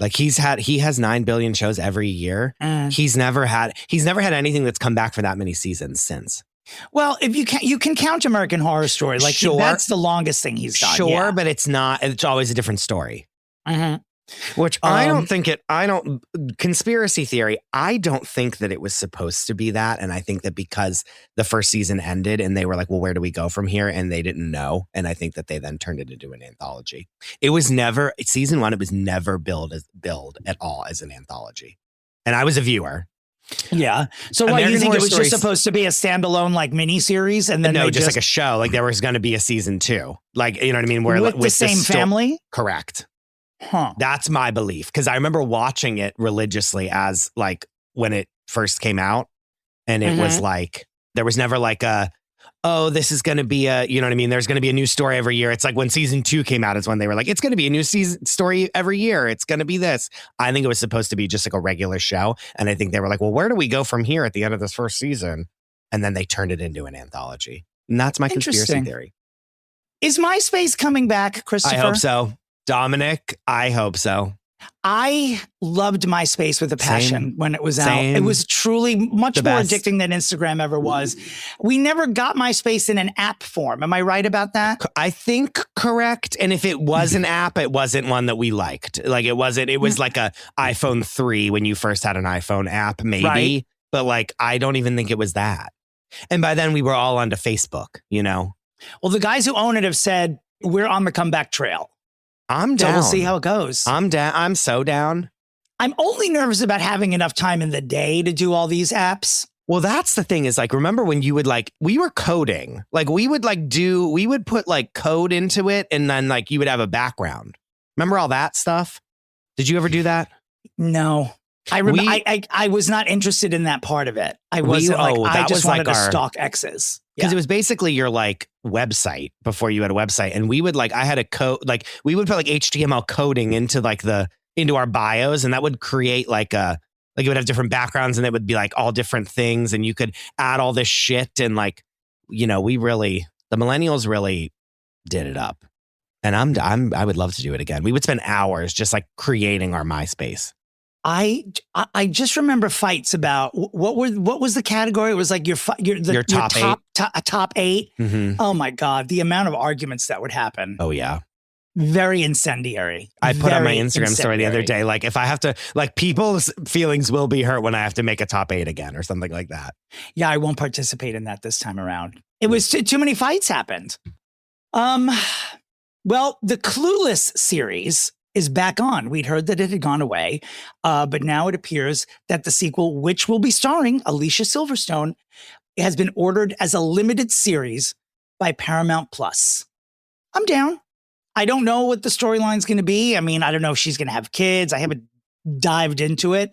Like he has 9 billion shows every year. He's never had anything that's come back for that many seasons since. Well, if you can count American Horror Story. Like that's the longest thing he's done. Sure, but it's not. It's always a different story. Mm-hmm. Which conspiracy theory, I don't think that it was supposed to be that. And I think that because the first season ended and they were like, well, where do we go from here? And they didn't know. And I think that they then turned it into an anthology. It was never, season 1, it was never billed at all as an anthology. And I was a viewer. Yeah. So what, you think it was just supposed to be a standalone like miniseries? And then just like a show, like there was going to be a season 2. Like, you know what I mean? Where with the same family? Correct. Huh. That's my belief. Because I remember watching it religiously as like when it first came out. And it was like, there was never like this is going to be you know what I mean? There's going to be a new story every year. It's like when season 2 came out is when they were like, it's going to be a new season story every year. It's going to be this. I think it was supposed to be just like a regular show. And I think they were like, well, where do we go from here at the end of this first season? And then they turned it into an anthology. And that's my conspiracy theory. Is MySpace coming back, Christopher? I hope so. Dominic, I hope so. I loved MySpace with a passion when it was out. It was truly much more addicting than Instagram ever was. We never got MySpace in an app form. Am I right about that? I think correct. And if it was an app, it wasn't one that we liked. Like it was like a iPhone 3 when you first had an iPhone app, maybe. Right. But like, I don't even think it was that. And by then we were all onto Facebook, you know? Well, the guys who own it have said, we're on the comeback trail. I'm down. So we'll see how it goes. I'm down. I'm so down. I'm only nervous about having enough time in the day to do all these apps. Well, that's the thing is like, remember when you would like, we were coding, like we would put like code into it and then like you would have a background. Remember all that stuff? Did you ever do that? No. I was not interested in that part of it. I wasn't I just wanted to stalk exes. Because it was basically your like website before you had a website. And we would like, I had a code, like we would put like HTML coding into our bios. And that would create it would have different backgrounds and it would be like all different things. And you could add all this shit. And like, you know, the millennials really did it up. And I would love to do it again. We would spend hours just like creating our MySpace. I just remember fights about what was the category? It was like your top 8. Mm-hmm. Oh my God, the amount of arguments that would happen. Oh yeah, very incendiary. I put on my Instagram story the other day, like if I have to, like people's feelings will be hurt when I have to make a top 8 again or something like that. Yeah, I won't participate in that this time around. It was too many fights happened. Well, the Clueless series is back on. We'd heard that it had gone away, but now it appears that the sequel, which will be starring Alicia Silverstone, has been ordered as a limited series by Paramount Plus. I'm down. I don't know what the storyline's going to be. I mean, I don't know if she's going to have kids. I haven't dived into it,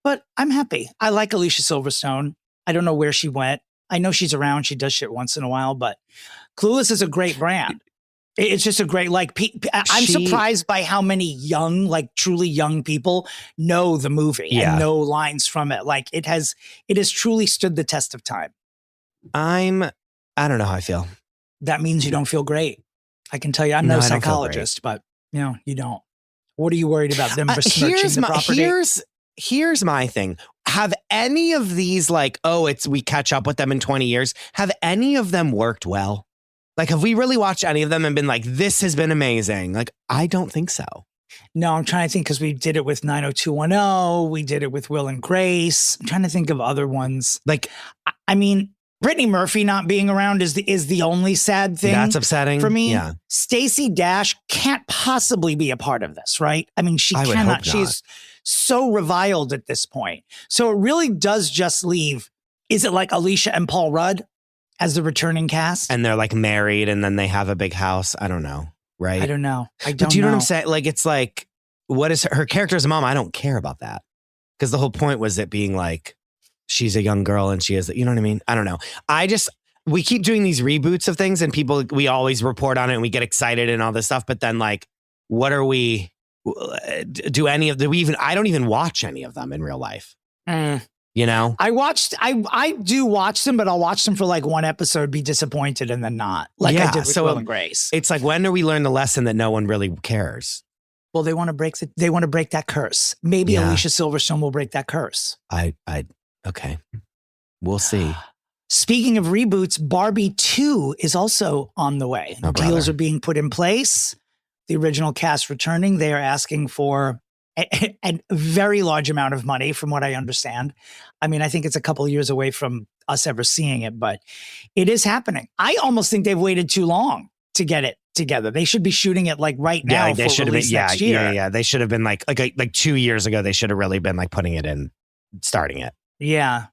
but I'm happy. I like Alicia Silverstone. I don't know where she went. I know she's around. She does shit once in a while, but Clueless is a great brand. It's just a great, I'm surprised by how many young, like truly young people know the movie and know lines from it. Like it has truly stood the test of time. I don't know how I feel. That means you don't feel great. I can tell you, I'm no psychologist, but you know, you don't. What are you worried about them besmirching the property? Here's my thing. Have any of these we catch up with them in 20 years? Have any of them worked well? Like, have we really watched any of them and been like, this has been amazing? Like, I don't think so. No, I'm trying to think because we did it with 90210. We did it with Will and Grace. I'm trying to think of other ones. Like, I mean, Brittany Murphy not being around is the only sad thing. That's upsetting for me. Yeah. Stacey Dash can't possibly be a part of this, right? I mean, she I would cannot. hope not. She's so reviled at this point. So it really does just leave. Is it like Alicia and Paul Rudd as the returning cast? And they're like married and then they have a big house. I don't know. Right. I don't know. But do you know what I'm saying? Like, it's like, what is her character as a mom? I don't care about that. Because the whole point was it being like, she's a young girl and she is, you know what I mean? I don't know. We keep doing these reboots of things and we always report on it and we get excited and all this stuff. But then like, what are we, I don't even watch any of them in real life. You know? I do watch them, but I'll watch them for like one episode, be disappointed and then not. Like I did with Will and Grace. It's like, when do we learn the lesson that no one really cares? Well, they want to break that curse. Maybe Alicia Silverstone will break that curse. Okay. We'll see. Speaking of reboots, Barbie 2 is also on the way. Deals are being put in place. The original cast returning. They are asking for a very large amount of money, from what I understand. I mean, I think it's a couple of years away from us ever seeing it, but it is happening. I almost think they've waited too long to get it together. They should be shooting it like right now. They should have been. Next year. Yeah. They should have been like 2 years ago. They should have really been like putting it in, starting it. Yeah.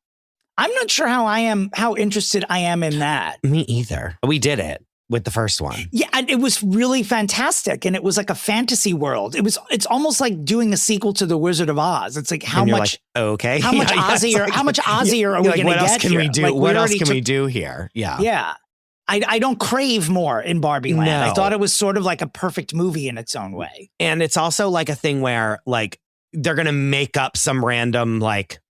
I'm not sure how interested I am in that. Me either. We did it with the first one. Yeah, and it was really fantastic. And it was like a fantasy world. It's almost like doing a sequel to The Wizard of Oz. It's like how much okay. How much Ozzy how much Ozzy are we gonna what get? Else can here? we do? Like, what else can we do here? Yeah. Yeah. I don't crave more in Barbie Land. No. I thought it was sort of like a perfect movie in its own way. And it's also like a thing where like they're gonna make up some random like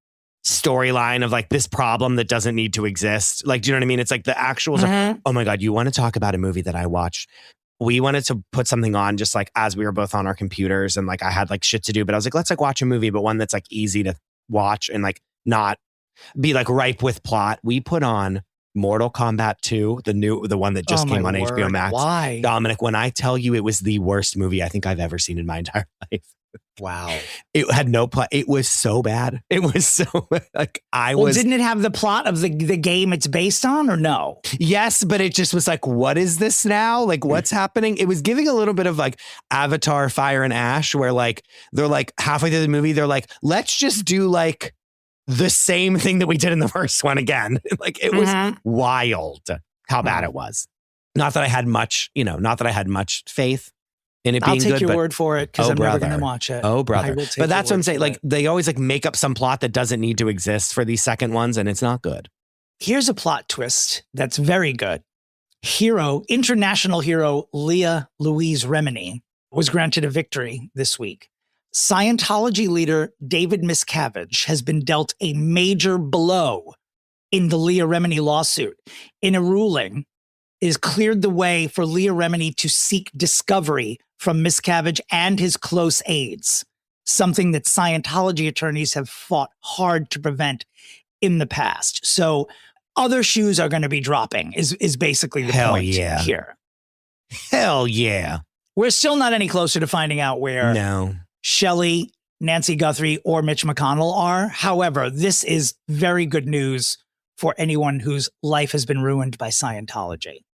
storyline of like this problem that doesn't need to exist. Like, do you know what I mean? It's like the actual oh my God, you want to talk about a movie that I watched? We wanted to put something on just like as we were both on our computers and like I had like shit to do, but I was like, let's like watch a movie, but one that's like easy to watch and like not be like ripe with plot. We put on Mortal Kombat 2, the one that just came on HBO Max. Why? Dominic, when I tell you it was the worst movie I think I've ever seen in my entire life. Wow. It had no plot. It was so bad. It was so like didn't it have the plot of the game it's based on or no? Yes, but it just was like, what is this now? Like, what's happening? It was giving a little bit of like Avatar Fire and Ash, where like they're like halfway through the movie, they're like, let's just do like the same thing that we did in the first one again. Like it was wild how bad it was. Not that I had much faith in it being good. I'll take your word for it because I'm never going to watch it. Oh, brother. But that's what I'm saying. Like they always like make up some plot that doesn't need to exist for these second ones and it's not good. Here's a plot twist that's very good. International hero Leah Louise Remini was granted a victory this week. Scientology leader David Miscavige has been dealt a major blow in the Leah Remini lawsuit. In a ruling, it has cleared the way for Leah Remini to seek discovery from Miscavige and his close aides, something that Scientology attorneys have fought hard to prevent in the past. So other shoes are going to be dropping is basically the point here. Hell yeah. We're still not any closer to finding out where Shelley, Nancy Guthrie, or Mitch McConnell are. However, this is very good news for anyone whose life has been ruined by Scientology.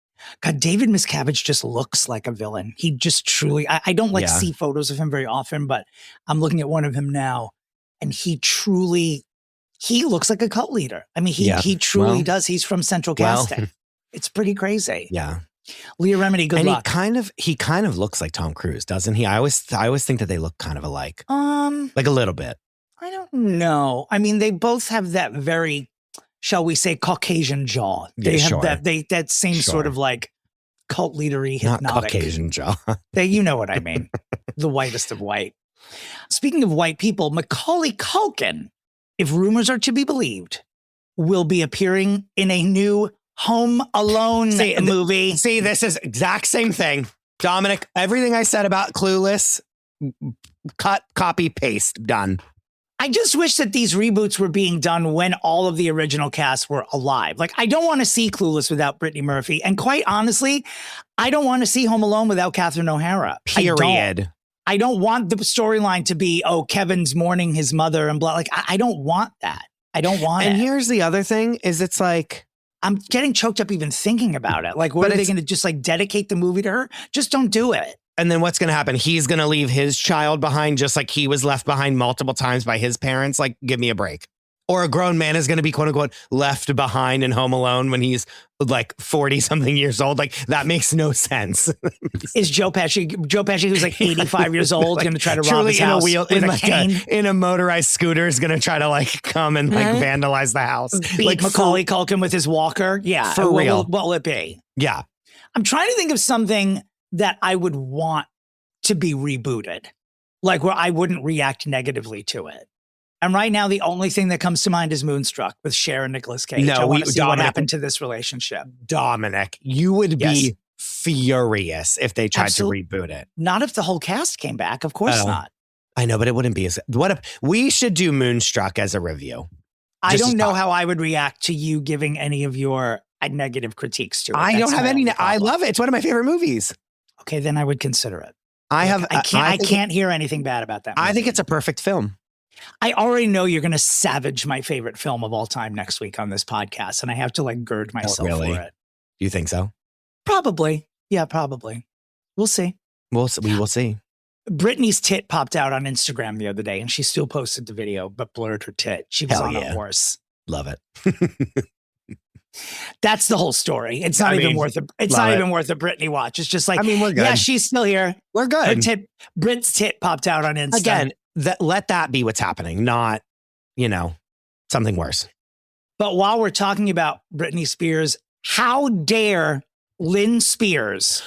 God, David Miscavige just looks like a villain. He just truly, I don't see photos of him very often, but I'm looking at one of him now and he looks like a cult leader. I mean, he truly does. He's from Central Casting. It's pretty crazy. Yeah. Leah Remini, good luck. He kind of looks like Tom Cruise, doesn't he? I always think that they look kind of alike. Like a little bit. I don't know. I mean, they both have that very, shall we say, Caucasian jaw. They have that same sort of like cult leadery hypnotic. Not Caucasian jaw. You know what I mean. The whitest of white. Speaking of white people, Macaulay Culkin, if rumors are to be believed, will be appearing in a new Home Alone movie. This is exact same thing. Dominic, everything I said about Clueless, cut, copy, paste, done. I just wish that these reboots were being done when all of the original cast were alive. Like, I don't want to see Clueless without Brittany Murphy. And quite honestly, I don't want to see Home Alone without Catherine O'Hara. Period. I don't want the storyline to be, Kevin's mourning his mother and blah. Like, I don't want that. I don't want it. And here's the other thing is it's like, I'm getting choked up even thinking about it. Like, what are they going to just like dedicate the movie to her? Just don't do it. And then what's going to happen? He's going to leave his child behind just like he was left behind multiple times by his parents. Like, give me a break. Or a grown man is going to be, quote unquote, left behind in Home Alone when he's like 40 something years old. Like, that makes no sense. Is Joe Pesci, who's like 85 years old, like, going to try to rob his house in a motorized scooter is going to try to like come and like vandalize the house. Beat like Macaulay Culkin with his walker? Yeah. For real. What will it be? Yeah. I'm trying to think of something that I would want to be rebooted, like where I wouldn't react negatively to it. And right now, the only thing that comes to mind is Moonstruck with Cher and Nicolas Cage. No, I want to see what happened to this relationship. Dominic, you would be furious if they tried to reboot it. Not if the whole cast came back. Of course not. I know, but it wouldn't be as. What if we should do Moonstruck as a review? I don't know how I would react to you giving any of your negative critiques to it. I don't have any. I love it. It's one of my favorite movies. Okay, then I would consider it. I can't hear anything bad about that movie. I think it's a perfect film. I already know you're going to savage my favorite film of all time next week on this podcast, and I have to like gird myself for it. You think so? Probably. Yeah, probably. We'll see. We will see. Britney's tit popped out on Instagram the other day, and she still posted the video, but blurred her tit. She was on a horse. Love it. That's the whole story. It's not even worth it. It's not even worth a Britney watch. It's just like, we're good. Yeah, she's still here. We're good. Brit's tit popped out on Insta. Again, let that be what's happening, not, something worse. But while we're talking about Britney Spears, how dare Lynn Spears,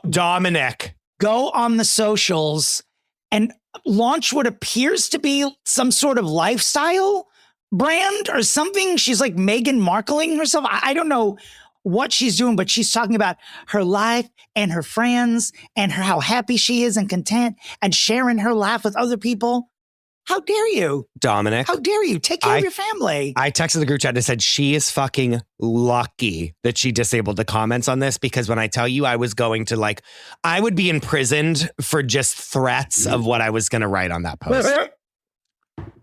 Dominic, go on the socials and launch what appears to be some sort of lifestyle brand or something? She's like Meghan Markling herself. I don't know what she's doing, but she's talking about her life and her friends and how happy she is and content and sharing her laugh with other people. How dare you, Dominic? How dare you? Take care of your family. I texted the group chat and said she is fucking lucky that she disabled the comments on this, because when I tell you I was going to I would be imprisoned for just threats of what I was going to write on that post.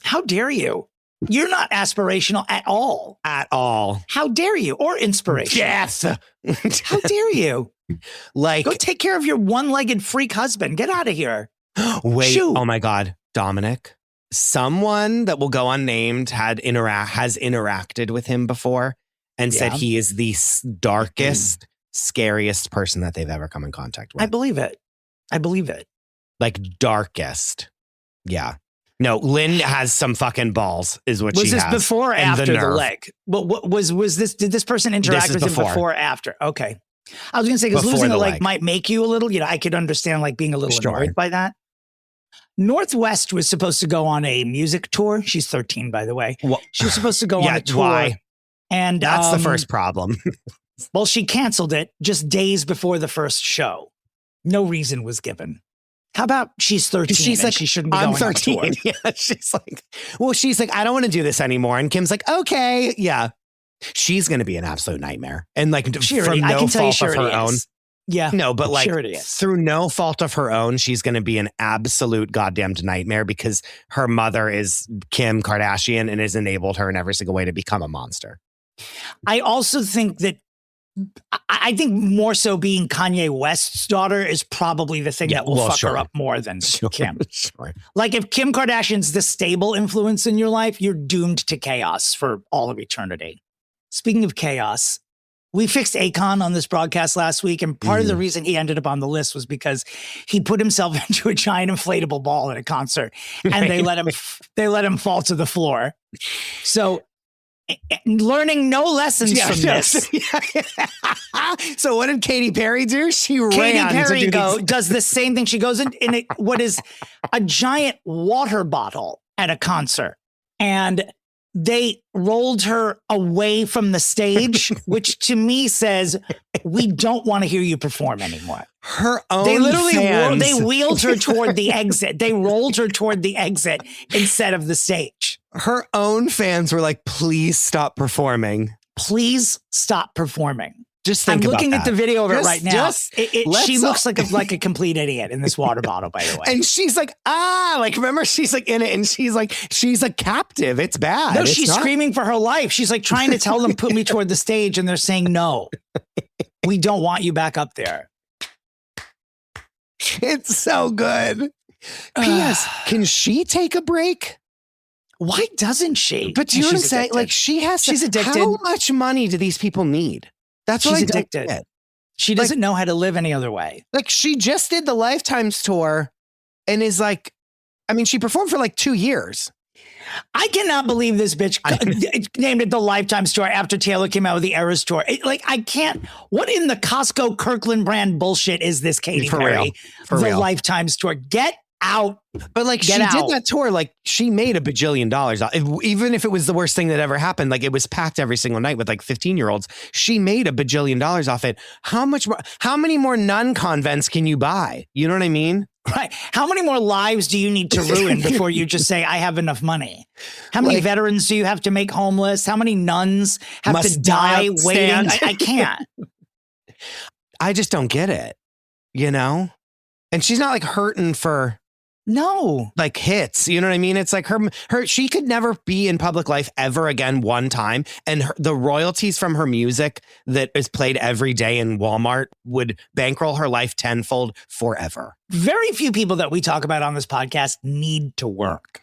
How dare you? You're not aspirational at all. At all. How dare you? Or inspirational. Yes. How dare you? Go take care of your one-legged freak husband. Get out of here. Wait. Shoot. Oh my God. Dominic, someone that will go unnamed has interacted with him before and said he is the darkest, scariest person that they've ever come in contact with. I believe it. Like darkest. Yeah. No, Lynn has some fucking balls, is what she has. Was this before or after the leg? Well, was this? Did this person interact with him before or after? Okay, I was going to say, because losing a leg might make you a little. I could understand being a little annoyed by that. Northwest was supposed to go on a music tour. She's 13, by the way. She was supposed to go on a tour. Why? And that's the first problem. Well, she canceled it just days before the first show. No reason was given. How about she's 13? She's like, she shouldn't be going 13. on tour. Yeah, she's like, I don't want to do this anymore. And Kim's like, okay, yeah. She's going to be an absolute nightmare. And I can tell you, fault of her own. Yeah. No, but through no fault of her own, she's going to be an absolute goddamned nightmare because her mother is Kim Kardashian and has enabled her in every single way to become a monster. I also think that I think more so being Kanye West's daughter is probably the thing that will fuck her up more than Kim. Sure. Like if Kim Kardashian's the stable influence in your life, you're doomed to chaos for all of eternity. Speaking of chaos, we fixed Akon on this broadcast last week, and part of the reason he ended up on the list was because he put himself into a giant inflatable ball at a concert, and they let him fall to the floor. So learning no lessons from this. So what did Katy Perry do? She ran. Katy Perry does the same thing. She goes in what is a giant water bottle at a concert, and they rolled her away from the stage, which to me says, we don't want to hear you perform anymore. Her own They literally fans. They wheeled her toward the exit. They rolled her toward the exit instead of the stage. Her own fans were like, please stop performing. Please stop performing. Just think I'm about looking that. at the video of it right now. She looks let's- like a complete idiot in this water bottle, by the way. And she's like, like, remember, she's like in it and she's like, she's a captive. It's bad. No, It's she's not- screaming for her life. She's like trying to tell them, put me toward the stage. And they're saying, no, we don't want you back up there. It's so good. P.S. Can she take a break? Why doesn't she? But do you know what I'm She's saying? addicted. Like, she's addicted. How much money do these people need? That's what She's I don't addicted. get. She doesn't know how to live any other way. Like, she just did the Lifetimes tour and is like, I mean, she performed for like 2 years. I cannot believe this bitch named it the Lifetime Tour after Taylor came out with the Eras Tour. I can't. What in the Costco Kirkland brand bullshit is this, Katy For Perry? real. For the real. Lifetime Tour. Get out. But like, Get she out. did that tour, like, she made $1 bajillion. Even if it was the worst thing that ever happened, like, it was packed every single night with like 15-year-olds. She made $1 bajillion off it. How much more? How many more nun convents can you buy? You know what I mean? Right. How many more lives do you need to ruin before you just say, I have enough money? How many veterans do you have to make homeless? How many nuns have Must to die die waiting? stand. I can't. I just don't get it, you know? And she's not like hurting for No. like hits. You know what I mean? It's like she could never be in public life ever again one time. And the royalties from her music that is played every day in Walmart would bankroll her life tenfold forever. Very few people that we talk about on this podcast need to work,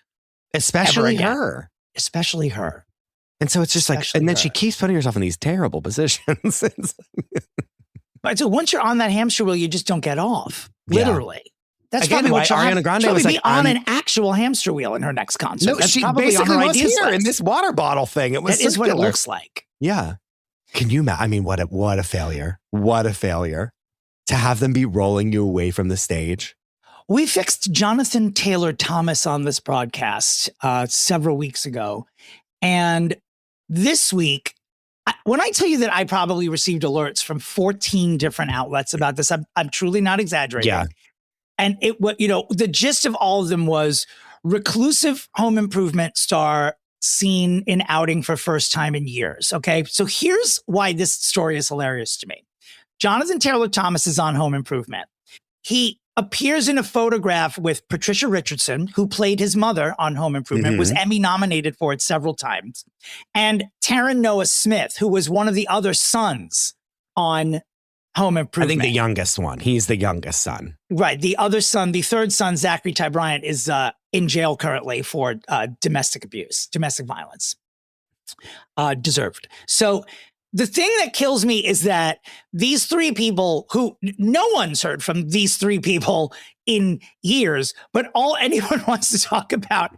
Especially Ever again. her. especially her. And so it's just like, Especially and then her. she keeps putting herself in these terrible positions. But so once you're on that hamster wheel, you just don't get off. Yeah. Literally. That's Again, probably why what she'll Ariana have. Grande She'll was be like, on I'm- an actual hamster wheel in her next concert. No, That's she probably basically on her was ideas here in list. this water bottle thing. It was That is what it circular. looks like. Yeah. Can you imagine? I mean, what a failure. What a failure to have them be rolling you away from the stage. We fixed Jonathan Taylor Thomas on this broadcast several weeks ago. And this week, when I tell you that I probably received alerts from 14 different outlets about this, I'm truly not exaggerating. Yeah. And the gist of all of them was reclusive home improvement star seen in outing for first time in years. Okay. So here's why this story is hilarious to me. Jonathan Taylor Thomas is on Home Improvement. He appears in a photograph with Patricia Richardson, who played his mother on Home Improvement, was Emmy nominated for it several times, and Taron Noah Smith, who was one of the other sons on Home I Improvement. think the youngest one. He's the youngest son. Right. The other son, the third son, Zachary Ty Bryant, is in jail currently for domestic abuse, domestic violence. Deserved. So the thing that kills me is that these three people who no one's heard from these three people in years, but all anyone wants to talk about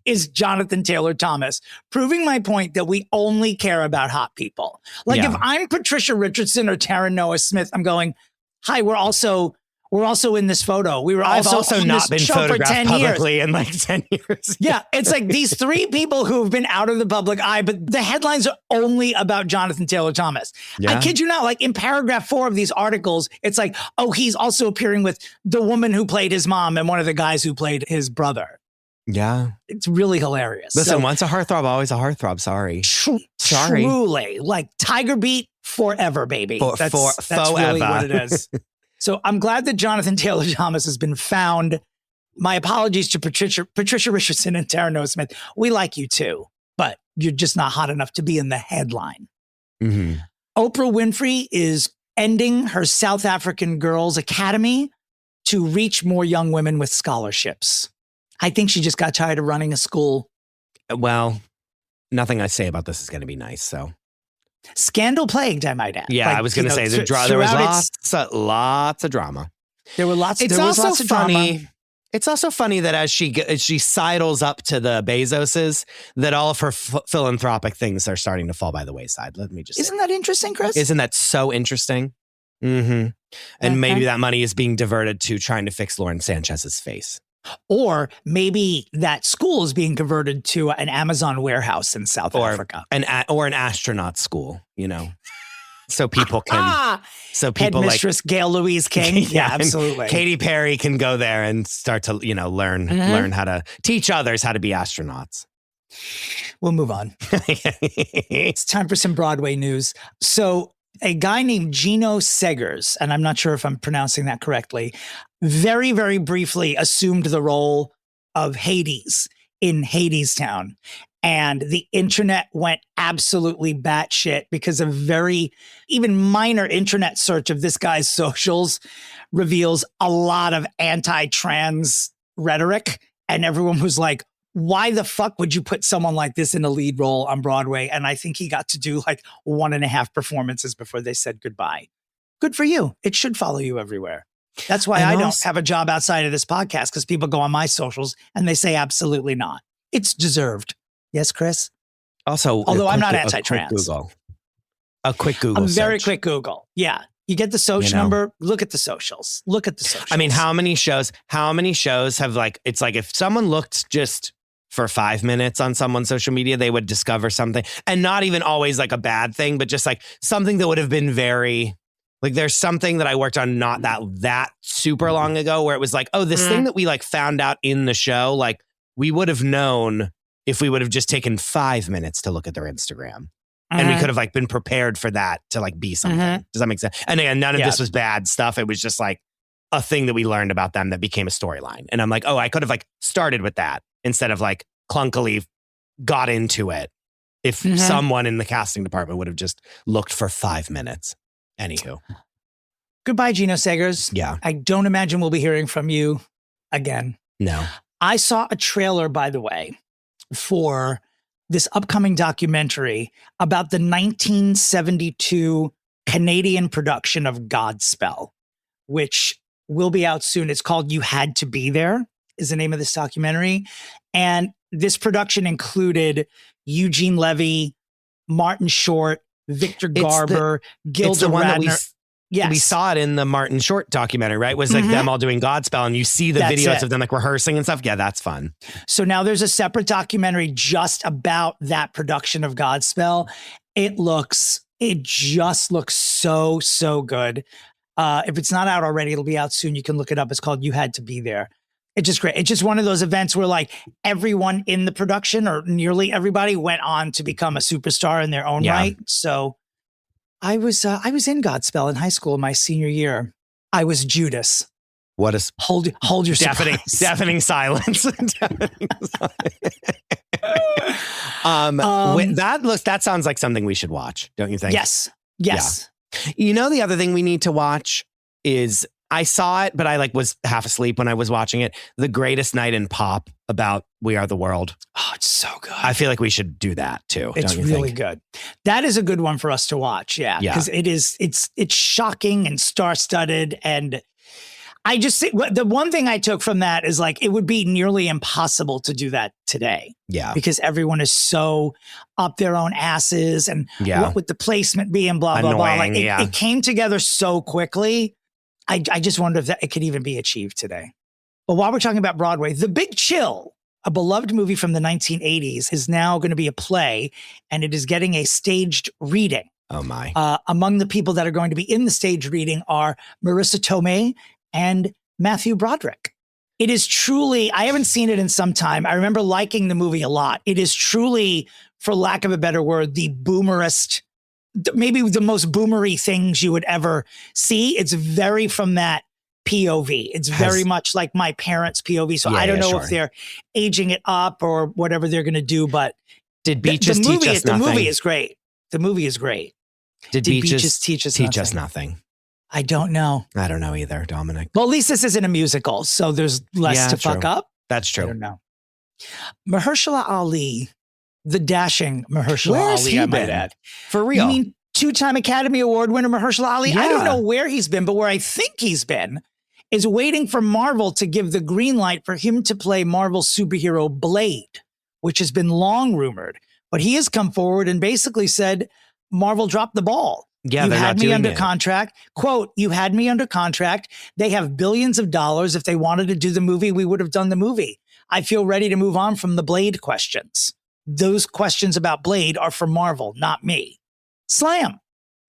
is Jonathan Taylor Thomas, proving my point that we only care about hot people. Like Yeah. if I'm Patricia Richardson or Taron Noah Smith, I'm going, hi, we're also in this photo. We were I've also also on not this been show for photographed 10 years. publicly in like 10 years. Yeah, it's like these three people who have been out of the public eye, but the headlines are only about Jonathan Taylor Thomas. Yeah. I kid you not, like in paragraph 4 of these articles, it's like, oh, he's also appearing with the woman who played his mom and one of the guys who played his brother. Yeah. It's really hilarious. Listen, So, once a heartthrob, always a heartthrob. Sorry. Sorry. Truly, like Tiger Beat forever, baby. That's really forever. what it is. So I'm glad that Jonathan Taylor Thomas has been found. My apologies to Patricia Richardson and Taron Noah Smith. We like you too, but you're just not hot enough to be in the headline. Mhm. Oprah Winfrey is ending her South African Girls Academy to reach more young women with scholarships. I think she just got tired of running a school. Well, nothing I say about this is going to be nice. So, Scandal plagued, I might add. yeah, Like, I was going to say there was throughout its- lots of drama. There were lots. It's there was also lots of funny. drama. It's also funny that as she sidles up to the Bezoses, that all of her philanthropic things are starting to fall by the wayside. Let me just Isn't that interesting, Chris? Isn't that so interesting? Mm-hmm. And maybe Okay. that money is being diverted to trying to fix Lauren Sanchez's face. Or maybe that school is being converted to an Amazon warehouse in South Africa. Or an astronaut school, so people can, so people like Headmistress Gail Louise King. Yeah, and absolutely. Katy Perry can go there and start to, learn how to teach others how to be astronauts. We'll move on. It's time for some Broadway news. So A guy named Gino Segers, and I'm not sure if I'm pronouncing that correctly, very, very briefly assumed the role of Hades in Hadestown. And the internet went absolutely batshit because a very, even minor internet search of this guy's socials reveals a lot of anti-trans rhetoric. And everyone was like, why the fuck would you put someone like this in a lead role on Broadway? And I think he got to do like 1.5 performances before they said goodbye. Good for you. It should follow you everywhere. That's why I don't have a job outside of this podcast, because people go on my socials and they say absolutely not. It's deserved. Yes, Chris? Also, although I'm not anti-trans. A quick Google. A very quick Google. Yeah. You get the social number, look at the socials. Look at the socials. I mean, how many shows have like, it's like if someone looked just for 5 minutes on someone's social media, they would discover something, and not even always like a bad thing, but just like something that would have been very, like there's something that I worked on not that super long ago where it was like, oh, this thing that we like found out in the show, like we would have known if we would have just taken 5 minutes to look at their Instagram. And we could have like been prepared for that to like be something. Does that make sense? And again, none of this was bad stuff. It was just like a thing that we learned about them that became a storyline. And I'm like, oh, I could have like started with that instead of like clunkily got into it if someone in the casting department would have just looked for 5 minutes. Anywho. Goodbye, Gino Segers. Yeah. I don't imagine we'll be hearing from you again. No. I saw a trailer, by the way, for this upcoming documentary about the 1972 Canadian production of Godspell, which will be out soon. It's called You Had to Be There, is the name of this documentary. And this production included Eugene Levy, Martin Short, Victor Garber, Gilda Radner. Yes. We saw it in the Martin Short documentary, right? It was like them all doing Godspell, and you see the videos of them like rehearsing and stuff. Yeah, that's fun. So now there's a separate documentary just about that production of Godspell. It just looks so good. If it's not out already, it'll be out soon. You can look it up. It's called You Had to Be There. It's just great. It's just one of those events where like everyone in the production, or nearly everybody, went on to become a superstar in their own right. So I was in Godspell in high school in my senior year. I was Judas. What is hold your deafening silence. That sounds like something we should watch, don't you think? Yes. Yeah. You know, the other thing we need to watch is, I saw it, but I like was half asleep when I was watching it. The Greatest Night in Pop about We Are the World. Oh, it's so good. I feel like we should do that too. It's really good. That is a good one for us to watch. Yeah. Because it's shocking and star-studded. And I just think the one thing I took from that is like, it would be nearly impossible to do that today. Yeah. Because everyone is so up their own asses, and what would the placement be and blah, blah, blah. Like it came together so quickly. I just wonder if it could even be achieved today. But while we're talking about Broadway, The Big Chill, a beloved movie from the 1980s, is now going to be a play, and it is getting a staged reading. Oh my. Among the people that are going to be in the stage reading are Marissa Tomei and Matthew Broderick. It is truly, I haven't seen it in some time. I remember liking the movie a lot. It is truly, for lack of a better word, the boomerist, maybe the most boomery things you would ever see. It's very from that POV. It's very much like my parents' POV. So I don't know if they're aging it up or whatever they're going to do, but did Beaches teach us nothing? The movie is great. The movie is great. Did Beaches teach us nothing? I don't know. I don't know either, Dominic. Well, at least this isn't a musical, so there's less to fuck up. That's true. I don't know. Mahershala Ali, the dashing Mahershala Where's Ali, he I been? might add. For real? You mean 2-time Academy Award winner Mahershala Ali? Yeah. I don't know where he's been, but where I think he's been is waiting for Marvel to give the green light for him to play Marvel superhero Blade, which has been long rumored. But he has come forward and basically said, Marvel dropped the ball. Yeah, you had me under it. contract. Quote, you had me under contract. They have billions of dollars. If they wanted to do the movie, we would have done the movie. I feel ready to move on from the Blade questions. Those questions about Blade are for Marvel, not me. Slam.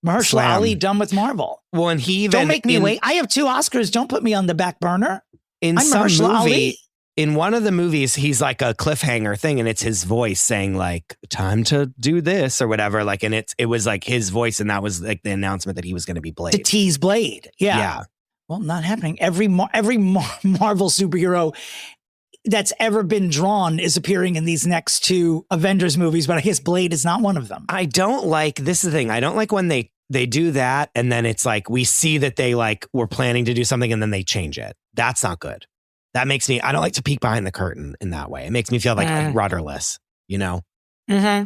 Mahershala Ali done with Marvel. Well, and he even don't make me wait. I have 2 Oscars. Don't put me on the back burner. In I'm some Mahershala movie, Ali. in one of the movies, he's like a cliffhanger thing, and it's his voice saying like, time to do this or whatever. Like, and it was like his voice, and that was like the announcement that he was going to be Blade. To tease Blade. Yeah. Well, not happening. Every Marvel superhero that's ever been drawn is appearing in these next two Avengers movies, but I guess Blade is not one of them. I don't like, this is the thing, I don't like when they do that, and then it's like, we see that they like were planning to do something, and then they change it. That's not good. That makes me, I don't like to peek behind the curtain in that way. It makes me feel like rudderless, you know? Mm-hmm.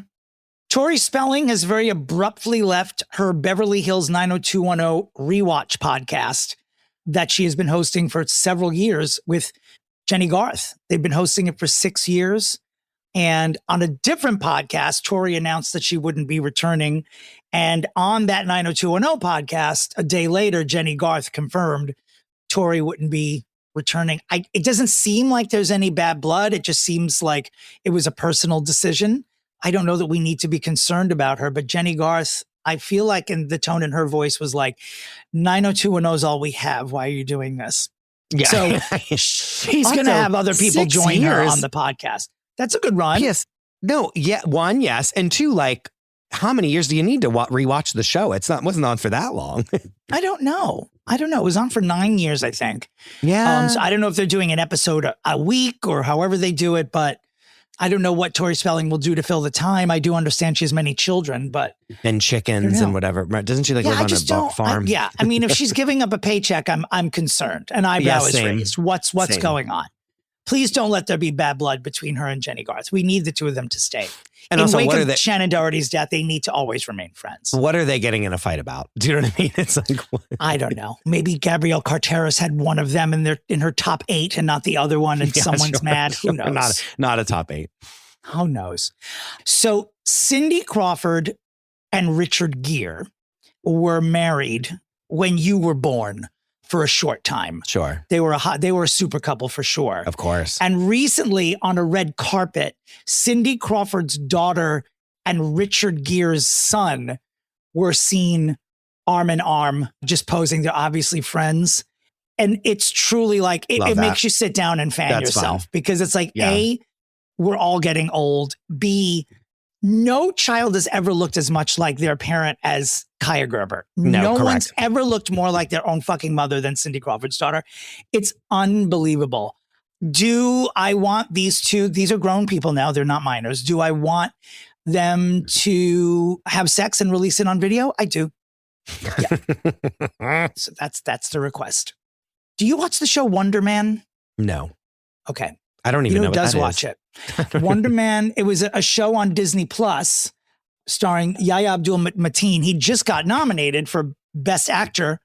Tori Spelling has very abruptly left her Beverly Hills 90210 rewatch podcast that she has been hosting for several years with Jenny Garth. They've been hosting it for 6 years. And on a different podcast, Tori announced that she wouldn't be returning. And on that 90210 podcast, a day later, Jenny Garth confirmed Tori wouldn't be returning. It doesn't seem like there's any bad blood. It just seems like it was a personal decision. I don't know that we need to be concerned about her, but Jenny Garth, I feel like in the tone in her voice was like, 90210 is all we have. Why are you doing this? Yeah. So she's going to have other people join her on the podcast. That's a good run. Yes. No. Yeah. One, yes. And two, like, how many years do you need to rewatch the show? Wasn't on for that long. I don't know. It was on for 9 years, I think. Yeah. So I don't know if they're doing an episode a week or however they do it, but I don't know what Tori Spelling will do to fill the time. I do understand she has many children, but and chickens and whatever. Doesn't she live on a farm? I mean, if she's giving up a paycheck, I'm concerned. An eyebrow is raised. What's going on? Please don't let there be bad blood between her and Jenny Garth. We need the two of them to stay. And in wake of Shannon Doherty's death, they need to always remain friends. What are they getting in a fight about? Do you know what I mean? It's like, I don't know. Maybe Gabrielle Carteris had one of them in her top 8 and not the other one, and someone's mad. Who knows? Not a top 8. Who knows? So Cindy Crawford and Richard Gere were married when you were born for a short time. Sure. They were a super couple for sure. Of course. And recently on a red carpet, Cindy Crawford's daughter and Richard Gere's son were seen arm in arm, just posing. They're obviously friends. And it's truly like, it makes you sit down and fan yourself because it's like, A, we're all getting old. B, no child has ever looked as much like their parent as Kaya Gerber. No one's ever looked more like their own fucking mother than Cindy Crawford's daughter. It's unbelievable. Do I want these two? These are grown people now. They're not minors. Do I want them to have sex and release it on video? I do. Yeah. So that's the request. Do you watch the show Wonder Man? No. Okay. I don't even know what does that watch is. it. Wonder Man, it was a show on Disney Plus starring Yahya Abdul-Mateen. He just got nominated for Best Actor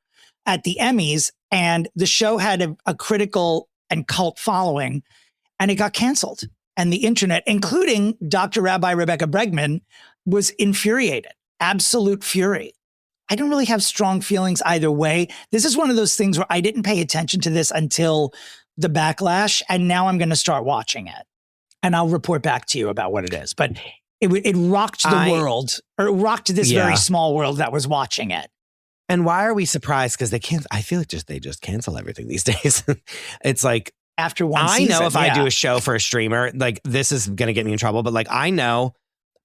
at the Emmys, and the show had a critical and cult following, and it got canceled. And the internet, including Dr. Rabbi Rebecca Bregman, was infuriated. Absolute fury. I don't really have strong feelings either way. This is one of those things where I didn't pay attention to this until the backlash, and now I'm going to start watching it. And I'll report back to you about what it is. But it rocked the world, or it rocked this very small world that was watching it. And why are we surprised? Because I feel like they just cancel everything these days. It's like, after one season. I know if I do a show for a streamer, like this is going to get me in trouble. But like, I know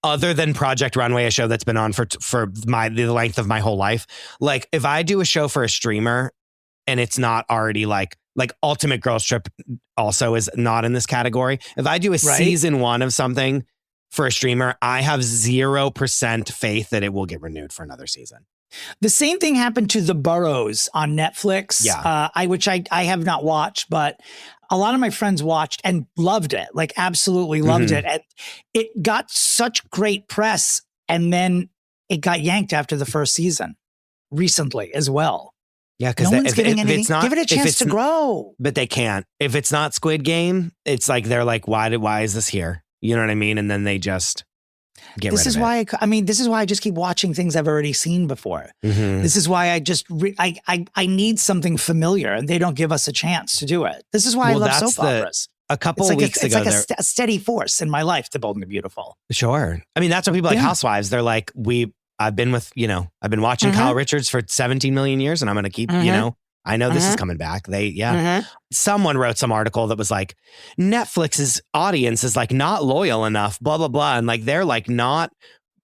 other than Project Runway, a show that's been on for the length of my whole life. Like if I do a show for a streamer and it's not already like Ultimate Girls Trip also is not in this category. If I do a season 1 of something for a streamer, I have 0% faith that it will get renewed for another season. The same thing happened to The Burrows on Netflix, which I have not watched, but a lot of my friends watched and loved it, like absolutely loved it. And it got such great press, and then it got yanked after the first season recently as well. Yeah, because no one's getting anything. Give it a chance to grow. But they can't. If it's not Squid Game, it's like they're like, why is this here? You know what I mean? And then they just get rid of it. This is why I just keep watching things I've already seen before. This is why I just I need something familiar, and they don't give us a chance to do it. This is why I love soap operas. A couple of weeks ago, it's like a steady force in my life, The Bold and the Beautiful. Sure. I mean, that's what people like Housewives. They're like, I've been watching Kyle Richards for 17 million years, and I'm going to keep, I know this is coming back. Someone wrote some article that was like, Netflix's audience is like not loyal enough, blah, blah, blah. And like, they're like not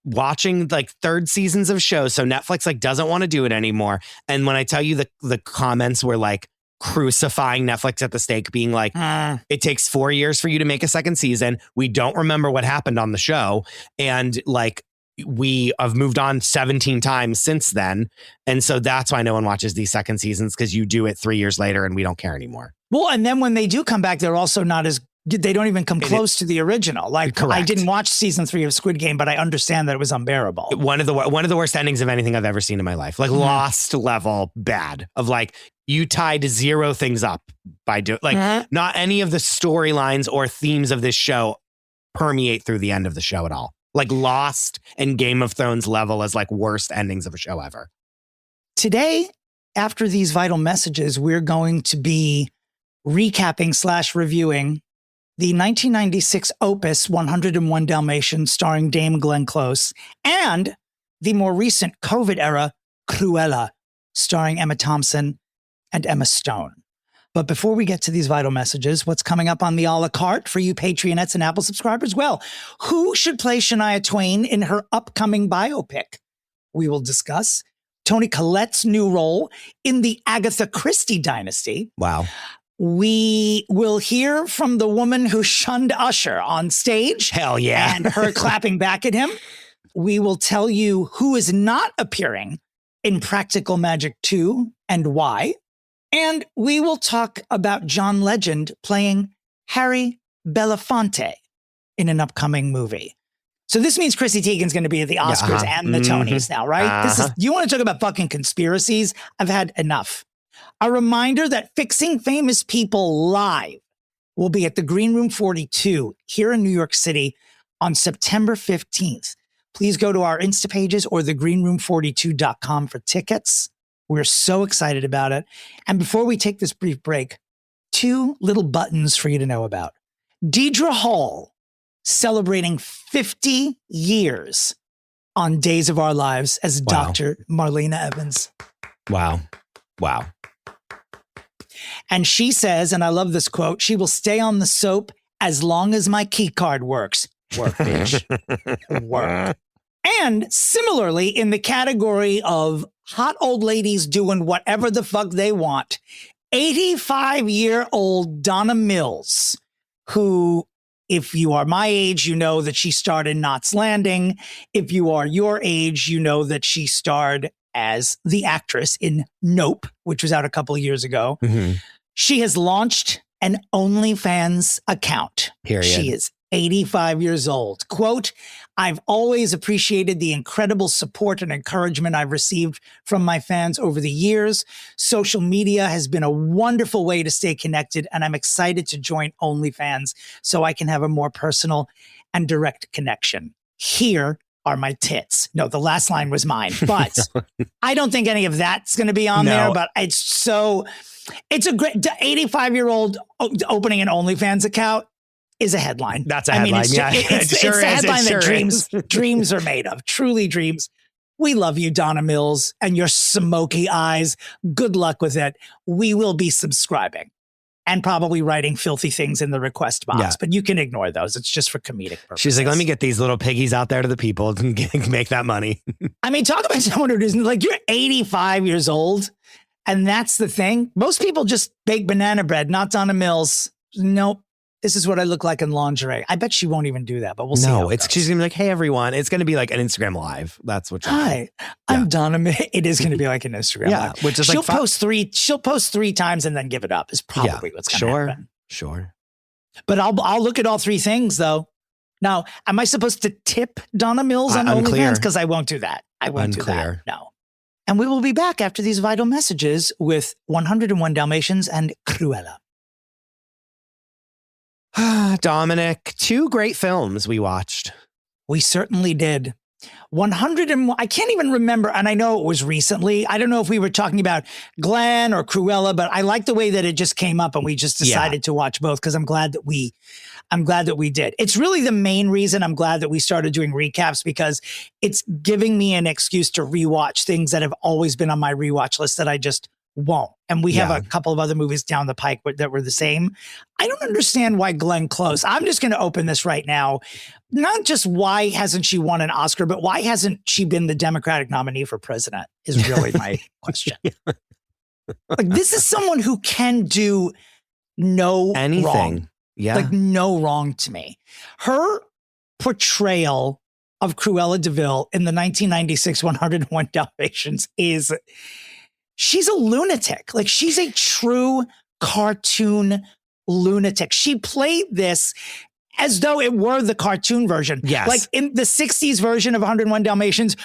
watching like third seasons of shows. So Netflix like doesn't want to do it anymore. And when I tell you the comments were like crucifying Netflix at the stake, being like, it takes 4 years for you to make a second season. We don't remember what happened on the show. And like, we have moved on 17 times since then. And so that's why no one watches these second seasons, because you do it 3 years later and we don't care anymore. Well, and then when they do come back, they're also not as they don't even come close to the original. Like, correct. I didn't watch season 3 of Squid Game, but I understand that it was unbearable. One of the worst endings of anything I've ever seen in my life. Like Lost level bad of like, you tied 0 things up by doing like not any of the storylines or themes of this show permeate through the end of the show at all. Like Lost and Game of Thrones level as like worst endings of a show ever. Today, after these vital messages, we're going to be recapping / reviewing the 1996 opus 101 Dalmatians starring Dame Glenn Close and the more recent COVID era Cruella starring Emma Thompson and Emma Stone. But before we get to these vital messages, what's coming up on the a la carte for you Patreonettes and Apple subscribers? Well, who should play Shania Twain in her upcoming biopic? We will discuss Toni Collette's new role in the Agatha Christie dynasty. Wow. We will hear from the woman who shunned Usher on stage. Hell yeah. And her clapping back at him. We will tell you who is not appearing in Practical Magic 2 and why. And we will talk about John Legend playing Harry Belafonte in an upcoming movie. So this means Chrissy Teigen's going to be at the Oscars and the Tonys now, right? This is, you want to talk about fucking conspiracies? I've had enough. A reminder that Fixing Famous People Live will be at the Green Room 42 here in New York City on September 15th. Please go to our Insta pages or thegreenroom42.com for tickets. We're so excited about it. And before we take this brief break, 2 little buttons for you to know about. Deidre Hall celebrating 50 years on Days of Our Lives as Dr. Marlena Evans. Wow. Wow. And she says, and I love this quote, she will stay on the soap as long as my key card works. Work, bitch. Work. And similarly, in the category of hot old ladies doing whatever the fuck they want, 85-year-old Donna Mills, who, if you are my age, you know that she starred in Knots Landing. If you are your age, you know that she starred as the actress in Nope, which was out a couple of years ago. She has launched an OnlyFans account. Period. She is 85 years old. Quote, I've always appreciated the incredible support and encouragement I've received from my fans over the years. Social media has been a wonderful way to stay connected, and I'm excited to join OnlyFans so I can have a more personal and direct connection. Here are my tits. No, the last line was mine, but I don't think any of that's going to be on there, but it's a great 85-year-old opening an OnlyFans account is a headline. That's a headline. It's a headline that dreams are made of. Truly dreams. We love you, Donna Mills, and your smoky eyes. Good luck with it. We will be subscribing and probably writing filthy things in the request box, but you can ignore those. It's just for comedic purposes. She's like, let me get these little piggies out there to the people and make that money. I mean, talk about someone who isn't like, you're 85 years old. And that's the thing. Most people just bake banana bread, not Donna Mills. Nope. This is what I look like in lingerie. I bet she won't even do that, but we'll see. No, she's gonna be like, hey everyone. It's gonna be like an Instagram live. That's what. Hi, I'm Donna. It is gonna be like an Instagram live. Which is she'll post 3. She'll post 3 times and then give it up. Is probably what's gonna happen. Sure. But I'll look at all 3 things though. Now, am I supposed to tip Donna Mills on OnlyFans? Because I won't do that. I won't do that. No. And we will be back after these vital messages with 101 Dalmatians and Cruella. Dominic, 2 great films we watched. We certainly did. 101, I can't even remember, and I know it was recently. I don't know if we were talking about Glenn or Cruella, but I like the way that it just came up and we just decided to watch both because I'm glad that we did. It's really the main reason I'm glad that we started doing recaps because it's giving me an excuse to rewatch things that have always been on my rewatch list that I just won't. And we have Yeah. a couple of other movies down the pike that were the same. I don't understand why Glenn Close, I'm just going to open this right now. Not just why hasn't she won an Oscar, but why hasn't she been the Democratic nominee for president is really my question. Like, this is someone who can do no Anything. wrong. Yeah. Like, no wrong to me. Her portrayal of Cruella de Vil in the 1996 101 Dalmatians is, she's a lunatic. Like, she's a true cartoon lunatic. She played this as though it were the cartoon version. Yes. Like in the 60s version of 101 Dalmatians,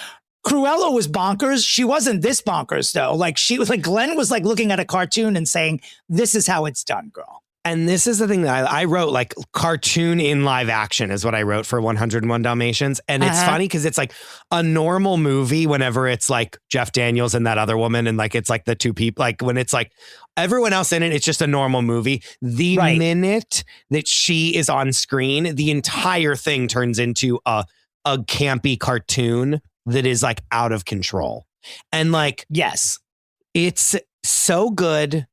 Cruella was bonkers. She wasn't this bonkers though. Like, she was like, Glenn was like looking at a cartoon and saying, this is how it's done, girl. And this is the thing that I wrote, like cartoon in live action is what I wrote for 101 Dalmatians. And it's funny because it's like a normal movie whenever it's like Jeff Daniels and that other woman. And like, it's like the two people, like when it's like everyone else in it, it's just a normal movie. The minute that she is on screen, the entire thing turns into a campy cartoon that is like out of control. And like, yes, it's so good.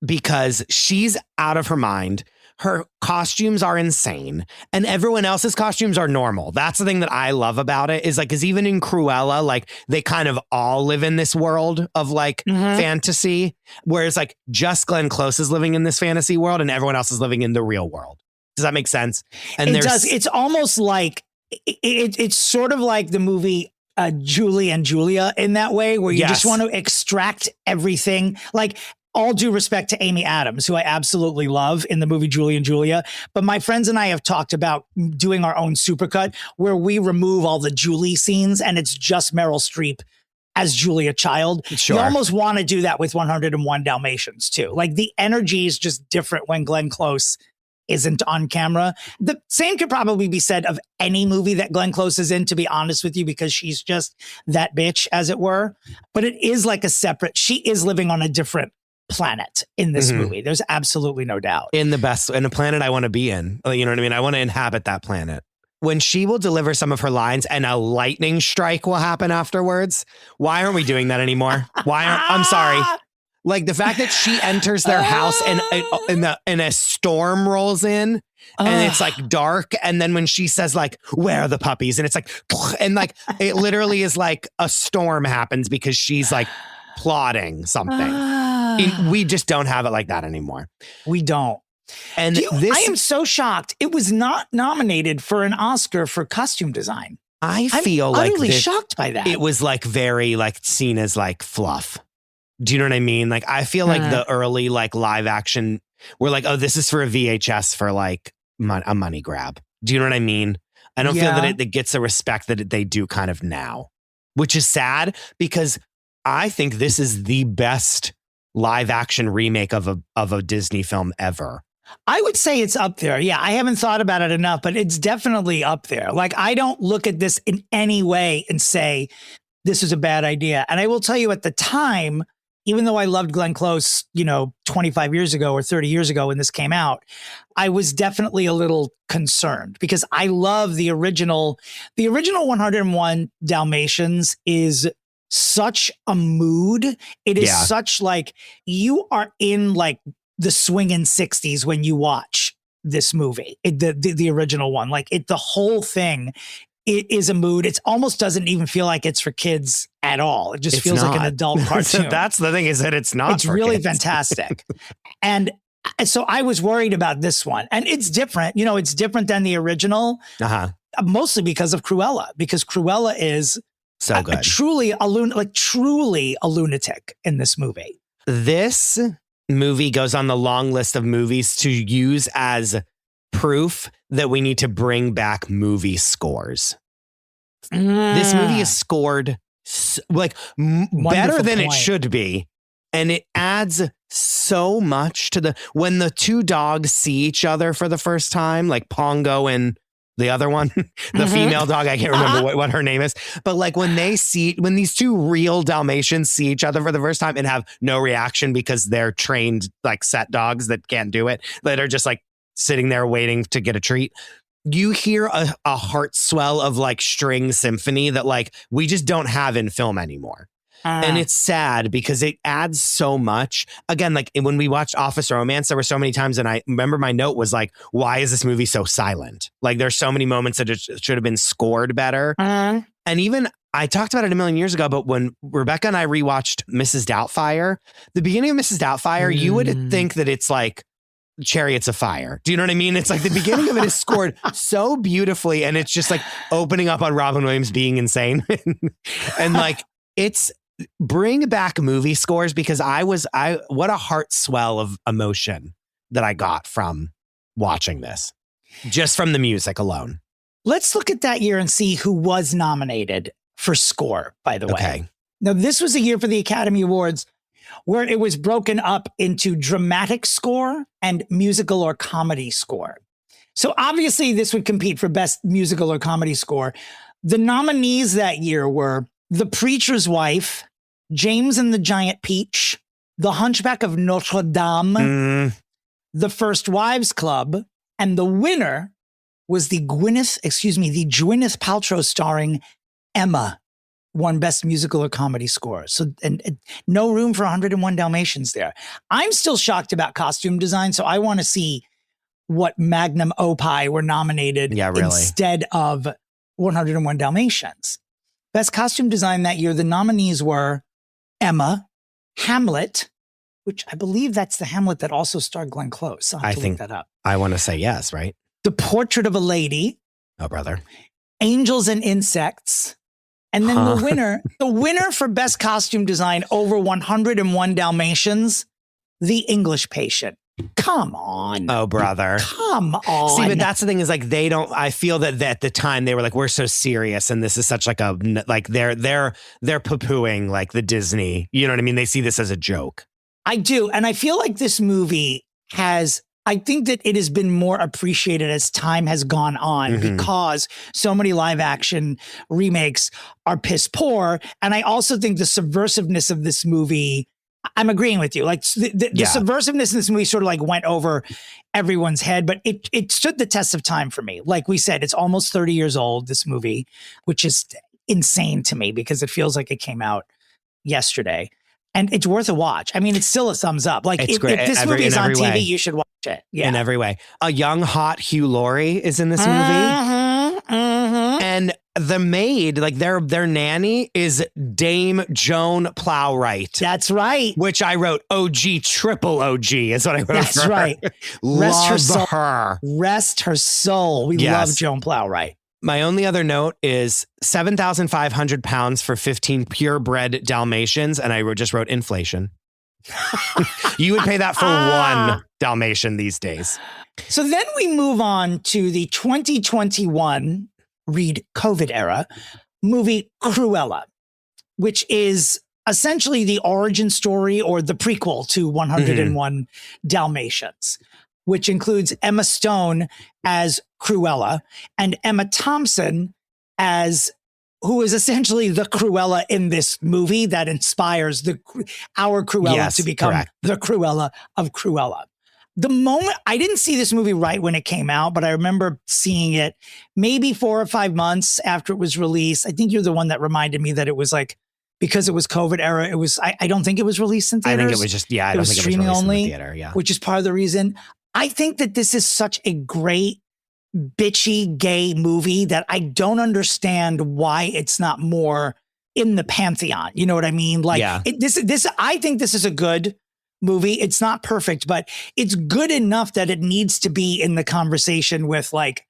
Because she's out of her mind. Her costumes are insane. And everyone else's costumes are normal. That's the thing that I love about it is like, because even in Cruella, like they kind of all live in this world of like fantasy. Whereas like just Glenn Close is living in this fantasy world and everyone else is living in the real world. Does that make sense? And it does. It's almost like, it's sort of like the movie Julie and Julia in that way, where you just want to extract everything. Like, all due respect to Amy Adams, who I absolutely love in the movie Julie and Julia. But my friends and I have talked about doing our own supercut where we remove all the Julie scenes and it's just Meryl Streep as Julia Child. Sure. You almost want to do that with 101 Dalmatians too. Like, the energy is just different when Glenn Close isn't on camera. The same could probably be said of any movie that Glenn Close is in, to be honest with you, because she's just that bitch, as it were. But it is like a separate, she is living on a different planet in this movie. There's absolutely no doubt. In a planet I want to be in. You know what I mean? I want to inhabit that planet. When she will deliver some of her lines and a lightning strike will happen afterwards. Why aren't we doing that anymore? I'm sorry. Like the fact that she enters their house and a storm rolls in and it's like dark. And then when she says like, where are the puppies? And it's like, and like, it literally is like a storm happens because she's like plotting something. We just don't have it like that anymore. We don't. And I am so shocked. It was not nominated for an Oscar for costume design. I'm utterly shocked by that. It was like very like seen as like fluff. Do you know what I mean? Like, I feel like the early like live action were like, oh, this is for a VHS for like a money grab. Do you know what I mean? I don't feel that it gets the respect that they do kind of now, which is sad because I think this is the best live action remake of a Disney film ever. I would say it's up there. Yeah, I haven't thought about it enough, but it's definitely up there. Like, I don't look at this in any way and say this is a bad idea. And I will tell you, at the time, even though I loved Glenn Close, 25 years ago or 30 years ago when this came out, I was definitely a little concerned because I love the original. The original 101 Dalmatians is such a mood. It is such like, you are in like the swinging 60s when you watch this movie, the original one. Like, the whole thing, it is a mood. It almost doesn't even feel like it's for kids at all. It just feels like an adult cartoon. That's the thing, is that it's not. It's really fantastic. And so I was worried about this one, and it's different. It's different than the original, mostly because of Cruella, because Cruella is so good. Truly a lunatic in this movie. This movie goes on the long list of movies to use as proof that we need to bring back movie scores. This movie is scored better than it should be. And it adds so much to when the two dogs see each other for the first time, like Pongo and the other one, the female dog, I can't remember what her name is. But like when these two real Dalmatians see each other for the first time and have no reaction because they're trained like set dogs that can't do it, that are just like sitting there waiting to get a treat. You hear a heart swell of like string symphony that like we just don't have in film anymore. And it's sad because it adds so much. Again, like when we watched Office Romance, there were so many times, and I remember my note was like, why is this movie so silent? Like there's so many moments that it should have been scored better. And even I talked about it a million years ago, but when Rebecca and I rewatched Mrs. Doubtfire, the beginning of Mrs. Doubtfire, you would think that it's like Chariots of Fire. Do you know what I mean? It's like the beginning of it is scored so beautifully, and it's just like opening up on Robin Williams being insane. And like it's bring back movie scores, because what a heart swell of emotion that I got from watching this, just from the music alone. Let's look at that year and see who was nominated for score, by the way. Okay. Now, this was a year for the Academy Awards where it was broken up into dramatic score and musical or comedy score. So obviously this would compete for best musical or comedy score. The nominees that year were The Preacher's Wife, James and the Giant Peach, The Hunchback of Notre Dame, The First Wives Club, and the winner was the Gwyneth Paltrow starring Emma, won best musical or comedy score. So, and no room for 101 Dalmatians there. I'm still shocked about costume design, so I want to see what magnum opus were nominated instead of 101 Dalmatians. Best costume design that year, the nominees were Emma, Hamlet, which I believe that's the Hamlet that also starred Glenn Close. I'll have to look that up. I want to say yes, right? The Portrait of a Lady. Oh, brother. Angels and Insects. And then the winner for best costume design over 101 Dalmatians, The English Patient. Come on. Oh, brother. Come on. See, but that's the thing is like, I feel that at the time they were like, we're so serious. And this is such like they're poo-pooing like the Disney, you know what I mean? They see this as a joke. I do. And I feel like this movie I think that it has been more appreciated as time has gone on because so many live action remakes are piss poor. And I also think the subversiveness of this movie, I'm agreeing with you. Like the subversiveness in this movie sort of like went over everyone's head, but it stood the test of time for me. Like we said, it's almost 30 years old, this movie, which is insane to me because it feels like it came out yesterday. And it's worth a watch. I mean, it's still a thumbs up. Like if this movie is on TV, you should watch it. Yeah. In every way. A young, hot Hugh Laurie is in this movie. And the maid, like their nanny is Dame Joan Plowright. That's right. Which I wrote OG, triple OG is what I wrote. That's right. Rest her soul. Her. Rest her soul. We love Joan Plowright. My only other note is 7,500 pounds for 15 purebred Dalmatians. And I just wrote inflation. You would pay that for one Dalmatian these days. So then we move on to the 2021, read COVID era, movie Cruella, which is essentially the origin story or the prequel to 101 Dalmatians, which includes Emma Stone as Cruella and Emma Thompson who is essentially the Cruella in this movie that inspires our Cruella to become the Cruella of Cruella. The moment I didn't see this movie right when it came out, but I remember seeing it maybe 4 or 5 months after it was released. I think you're the one that reminded me that it was like, because it was COVID era, it was, I don't think it was released in theaters. I think it was just, I don't think it was released only, in the theater, which is part of the reason. I think that this is such a great, bitchy, gay movie that I don't understand why it's not more in the pantheon. You know what I mean? Like this, I think this is a good movie. It's not perfect, but it's good enough that it needs to be in the conversation with like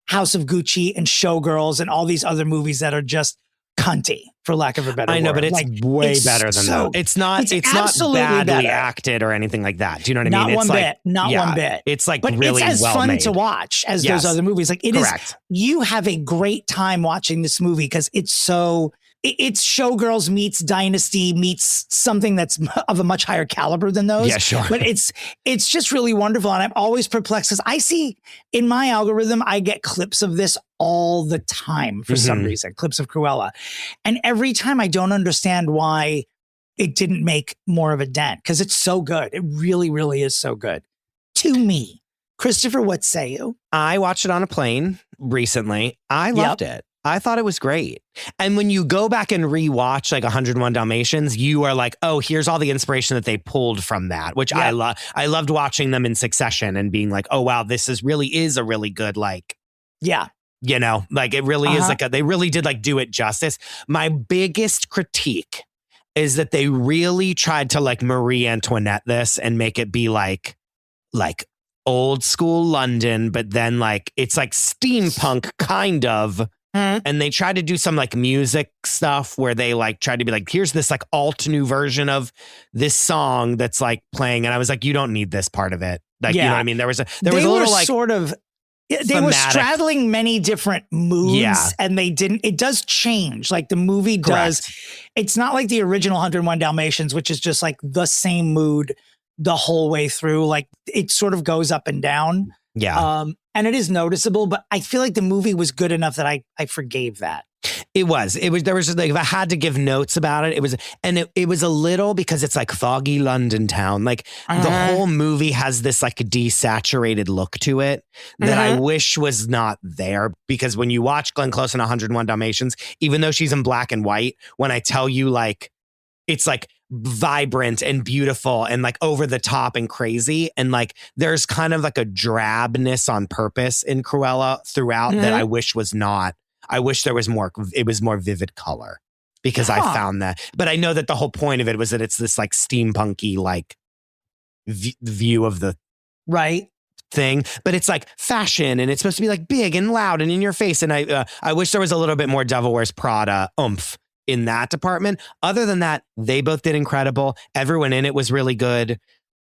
House of Gucci and Showgirls and all these other movies that are just cunty, for lack of a better word. I know, but it's way better than that. It's not badly acted or anything like that. Do you know what I mean? Not one bit. It's like but really it's as well fun made to watch as those other movies. Like it is, you have a great time watching this movie because it's Showgirls meets Dynasty meets something that's of a much higher caliber than those. Yeah, sure. But it's just really wonderful. And I'm always perplexed because I see in my algorithm, I get clips of this all the time for some reason, clips of Cruella. And every time I don't understand why it didn't make more of a dent because it's so good. It really, really is so good. To me. Christopher, what say you? I watched it on a plane recently. I loved it. I thought it was great. And when you go back and rewatch like 101 Dalmatians, you are like, oh, here's all the inspiration that they pulled from that, which I love. I loved watching them in succession and being like, oh, wow, this is a really good, like, you know, like it really is like they really did like do it justice. My biggest critique is that they really tried to like Marie Antoinette this and make it be like old school London, but then like it's like steampunk kind of. And they tried to do some like music stuff where they like tried to be like, here's this like alt new version of this song that's like playing. And I was like, you don't need this part of it. Like, you know what I mean? There was a little like sort of, they were straddling many different moods and it does change. Like the movie does. It's not like the original 101 Dalmatians, which is just like the same mood the whole way through. Like it sort of goes up and down. Yeah. And it is noticeable, but I feel like the movie was good enough that I forgave that. There was like, if I had to give notes about it, it was a little because it's like foggy London town. Like the whole movie has this like desaturated look to it that I wish was not there, because when you watch Glenn Close in 101 Dalmatians, even though she's in black and white, when I tell you like, it's like vibrant and beautiful and like over the top and crazy. And like, there's kind of like a drabness on purpose in Cruella throughout that I wish was not. I wish there was more, it was more vivid color, because I found that. But I know that the whole point of it was that it's this like steampunky, like view of the thing, but it's like fashion and it's supposed to be like big and loud and in your face. And I wish there was a little bit more Devil Wears Prada oomph in that department. Other than that, they both did incredible. Everyone in it was really good.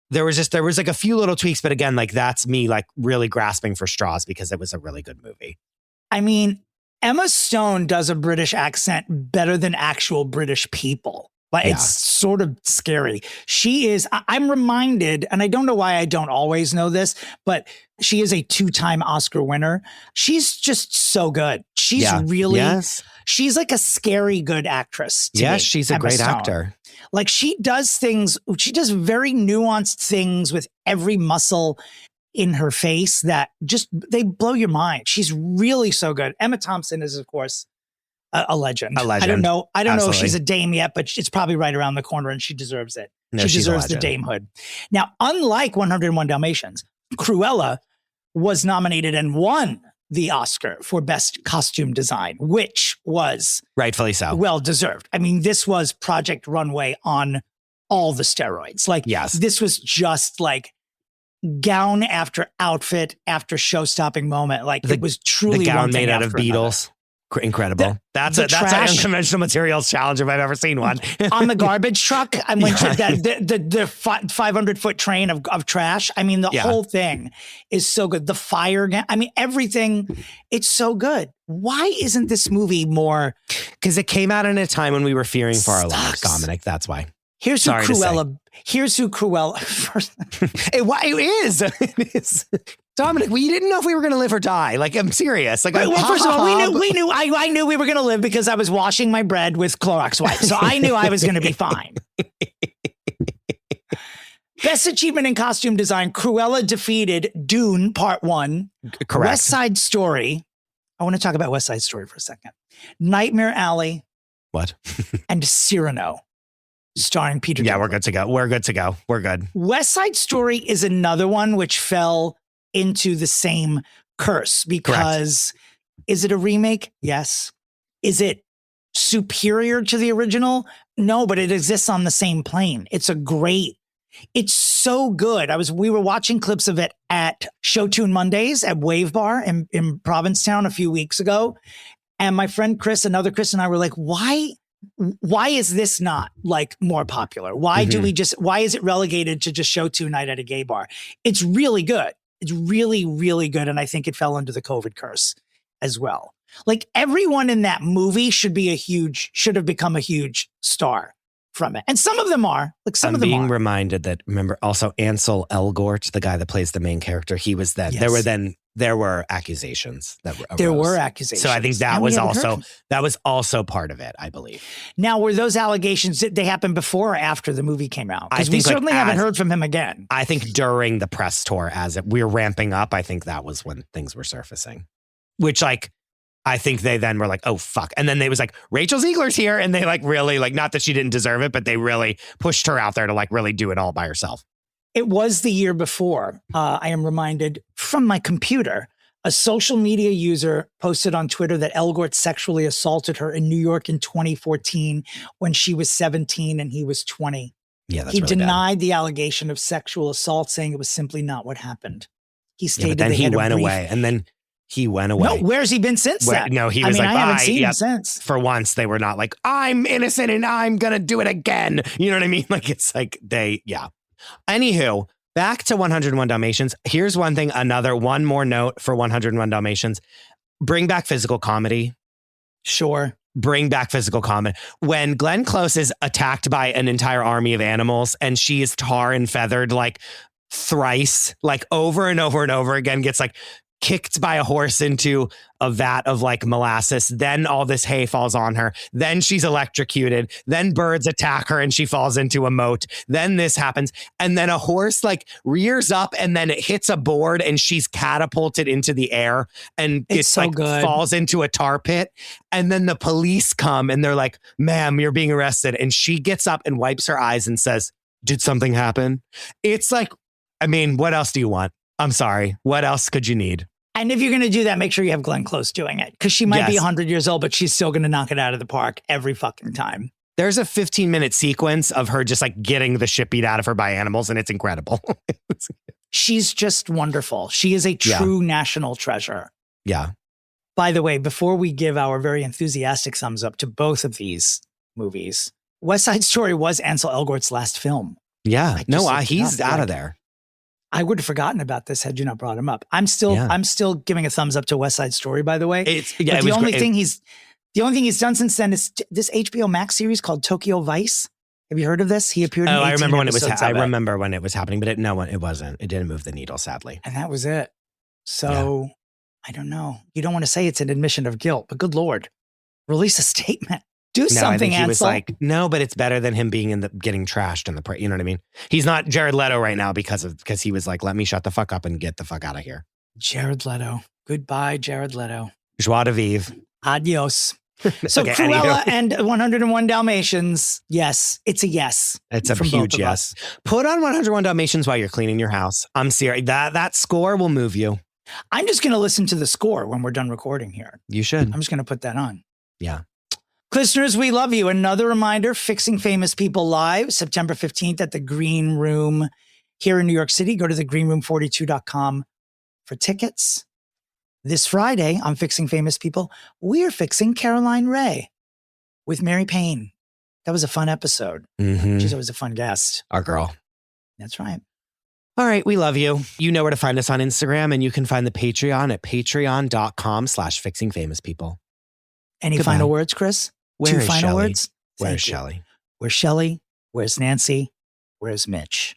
There was like a few little tweaks, but again, like that's me like really grasping for straws because it was a really good movie. I mean, Emma Stone does a British accent better than actual British people. Like it's sort of scary. She is, I'm reminded, and I don't know why I don't always know this, but she is a 2-time Oscar winner. She's just so good. She's she's like a scary good actress. Yes, she's a great actor. Like she does very nuanced things with every muscle in her face that just, they blow your mind. She's really so good. Emma Thompson is, of course, a legend. I don't know if she's a dame yet, but it's probably right around the corner and she deserves it. No, she deserves the damehood. Now, unlike 101 Dalmatians, Cruella was nominated and won the Oscar for Best Costume Design, which was rightfully so. Well deserved. I mean, this was Project Runway on all the steroids. Like, this was just like gown after outfit after show-stopping moment. Like it was truly the gown made out of beetles. Incredible. That's an unconventional materials challenge if I've ever seen one. On the garbage truck, I went to the 500-foot train of trash. I mean, the whole thing is so good. The fire, I mean, everything, it's so good. Why isn't this movie more? Because it came out in a time when we were fearing for our lives, Dominic. That's why. Here's who Cruella. It is. Dominic, we didn't know if we were going to live or die. Like, I'm serious. Like, first of all, I knew we were going to live because I was washing my bread with Clorox wipes. So I knew I was going to be fine. Best achievement in costume design, Cruella defeated Dune Part 1. Correct. West Side Story. I want to talk about West Side Story for a second. Nightmare Alley. What? And Cyrano. Starring Peter. Yeah, we're good to go. We're good. West Side Story is another one which fell into the same curse because is it a remake? Yes. Is it superior to the original? No, but it exists on the same plane. It's so good. We were watching clips of it at Show Tune Mondays at Wave Bar in Provincetown a few weeks ago. And my friend Chris, another Chris, and I were like, why is this not like more popular? Why is it relegated to just Show Tune night at a gay bar? It's really good. It's really, really good. And I think it fell under the COVID curse as well. Like everyone in that movie should have become a huge star from it. And some of them are. Like some of them are. I'm being reminded that, remember, also Ansel Elgort, the guy that plays the main character, he was then. Yes. There were accusations that arose. There were accusations. So I think that was also part of it, I believe. Now, were those allegations, did they happen before or after the movie came out? Because we certainly haven't heard from him again. I think during the press tour, we were ramping up, I think that was when things were surfacing. Which, like, I think they then were like, oh, fuck. And then they was like, Rachel Ziegler's here. And they like really like, not that she didn't deserve it, but they really pushed her out there to like really do it all by herself. It was the year before. I am reminded from my computer, a social media user posted on Twitter that Elgort sexually assaulted her in New York in 2014 when she was 17 and he was 20. Yeah, that's he really denied the allegation of sexual assault, saying it was simply not what happened. He stated but then they he had a went brief- away. And then he went away. No, where's he been since then? No, he was like, I haven't bye. seen Yep. him since. For once, they were not like, I'm innocent and I'm going to do it again. You know what I mean? Like, it's like yeah. Anywho, back to 101 Dalmatians. Here's one thing, one more note for 101 Dalmatians. Bring back physical comedy. Sure. Bring back physical comedy. When Glenn Close is attacked by an entire army of animals and she is tar and feathered like thrice, like over and over and over again, gets like kicked by a horse into a vat of like molasses. Then all this hay falls on her. Then she's electrocuted. Then birds attack her and she falls into a moat. Then this happens. And then a horse like rears up and then it hits a board and she's catapulted into the air and It's so like good. falls into a tar pit. And then the police come and they're like, ma'am, you're being arrested. And she gets up and wipes her eyes and says, did something happen? It's like, I mean, what else do you want? I'm sorry. What else could you need? And if you're going to do that, make sure you have Glenn Close doing it, because she might be Yes. 100 years old, but she's still going to knock it out of the park every fucking time. There's a 15-minute sequence of her just like getting the shit beat out of her by animals, and it's incredible. She's just wonderful. She is a true national treasure. Yeah. By the way, before we give our very enthusiastic thumbs up to both of these movies, West Side Story was Ansel Elgort's last film. Yeah. I just looked it He's up, out like, of there. I would have forgotten about this had you not brought him up. I'm still giving a thumbs up to West Side Story, by the way. But the only thing he's done since then is this HBO Max series called Tokyo Vice. Have you heard of this? He appeared in 18 I remember when it was. episodes I of it. remember when it was happening, but it wasn't. It didn't move the needle, sadly. And that was it. So I don't know. You don't want to say it's an admission of guilt, but good Lord, release a statement. Do I something, think he Ansel. was like, no, but it's better than him being getting trashed in the. You know what I mean? He's not Jared Leto right now because he was like, let me shut the fuck up and get the fuck out of here. Jared Leto. Goodbye, Jared Leto. Joie de vivre. Adios. So Okay, Cruella and 101 Dalmatians. Yes, it's a yes. It's a from huge both of yes. us. Put on 101 Dalmatians while you're cleaning your house. I'm serious. That score will move you. I'm just going to listen to the score when we're done recording here. You should. I'm just going to put that on. Yeah. Listeners, we love you. Another reminder, Fixing Famous People Live, September 15th at the Green Room here in New York City. Go to thegreenroom42.com for tickets. This Friday on Fixing Famous People, we're fixing Caroline Rhea with Mary Payne. That was a fun episode. Mm-hmm. She's always a fun guest. Our girl. That's right. All right. We love you. You know where to find us on Instagram, and you can find the Patreon at patreon.com/fixingfamouspeople. Any Goodbye. final words, Chris? Where Two is final Shelley? words? Where's Thank you. Shelley? Where's Shelley? Where's Nancy? Where's Mitch?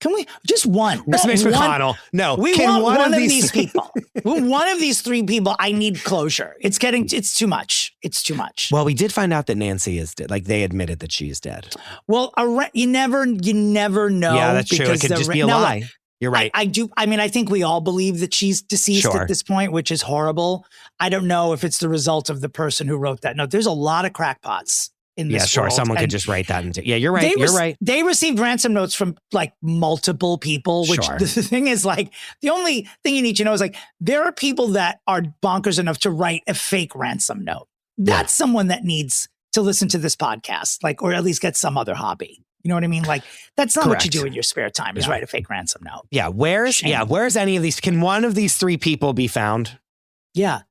Can we just one? Where's Mitch One- McConnell? No. We Can want one of these these people. One of these three people. I need closure. It's too much. It's too much. Well, we did find out that Nancy is dead. Like, they admitted that she's dead. Well, you never know. Yeah, that's true. It could just be a lie. You're right. I do. I mean, I think we all believe that she's deceased Sure. at this point, which is horrible. I don't know if it's the result of the person who wrote that note. There's a lot of crackpots in this Yeah, sure. world, Someone could and just write that into. Yeah, you're right. You're right. They received ransom notes from like multiple people, which Sure. the thing is like, the only thing you need to know is like, there are people that are bonkers enough to write a fake ransom note. That's someone that needs to listen to this podcast, like, or at least get some other hobby. You know what I mean? Like, that's not what you Correct. do in your spare time is Yeah. write a fake ransom note. Yeah. Where's any of these? Can one of these three people be found? Yeah.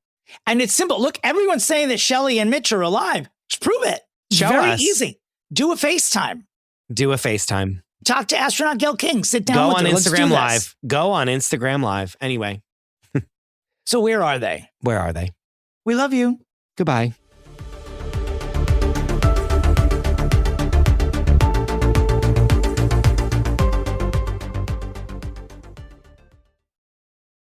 And it's simple. Look, everyone's saying that Shelley and Mitch are alive. Just prove it. It's Show very us. easy. Do a FaceTime. Do a FaceTime. Talk to astronaut Gail King. Sit down Go with on her. Let's do Instagram this. Live. Go on Instagram Live. Anyway, So where are they? where are they? We love you. Goodbye.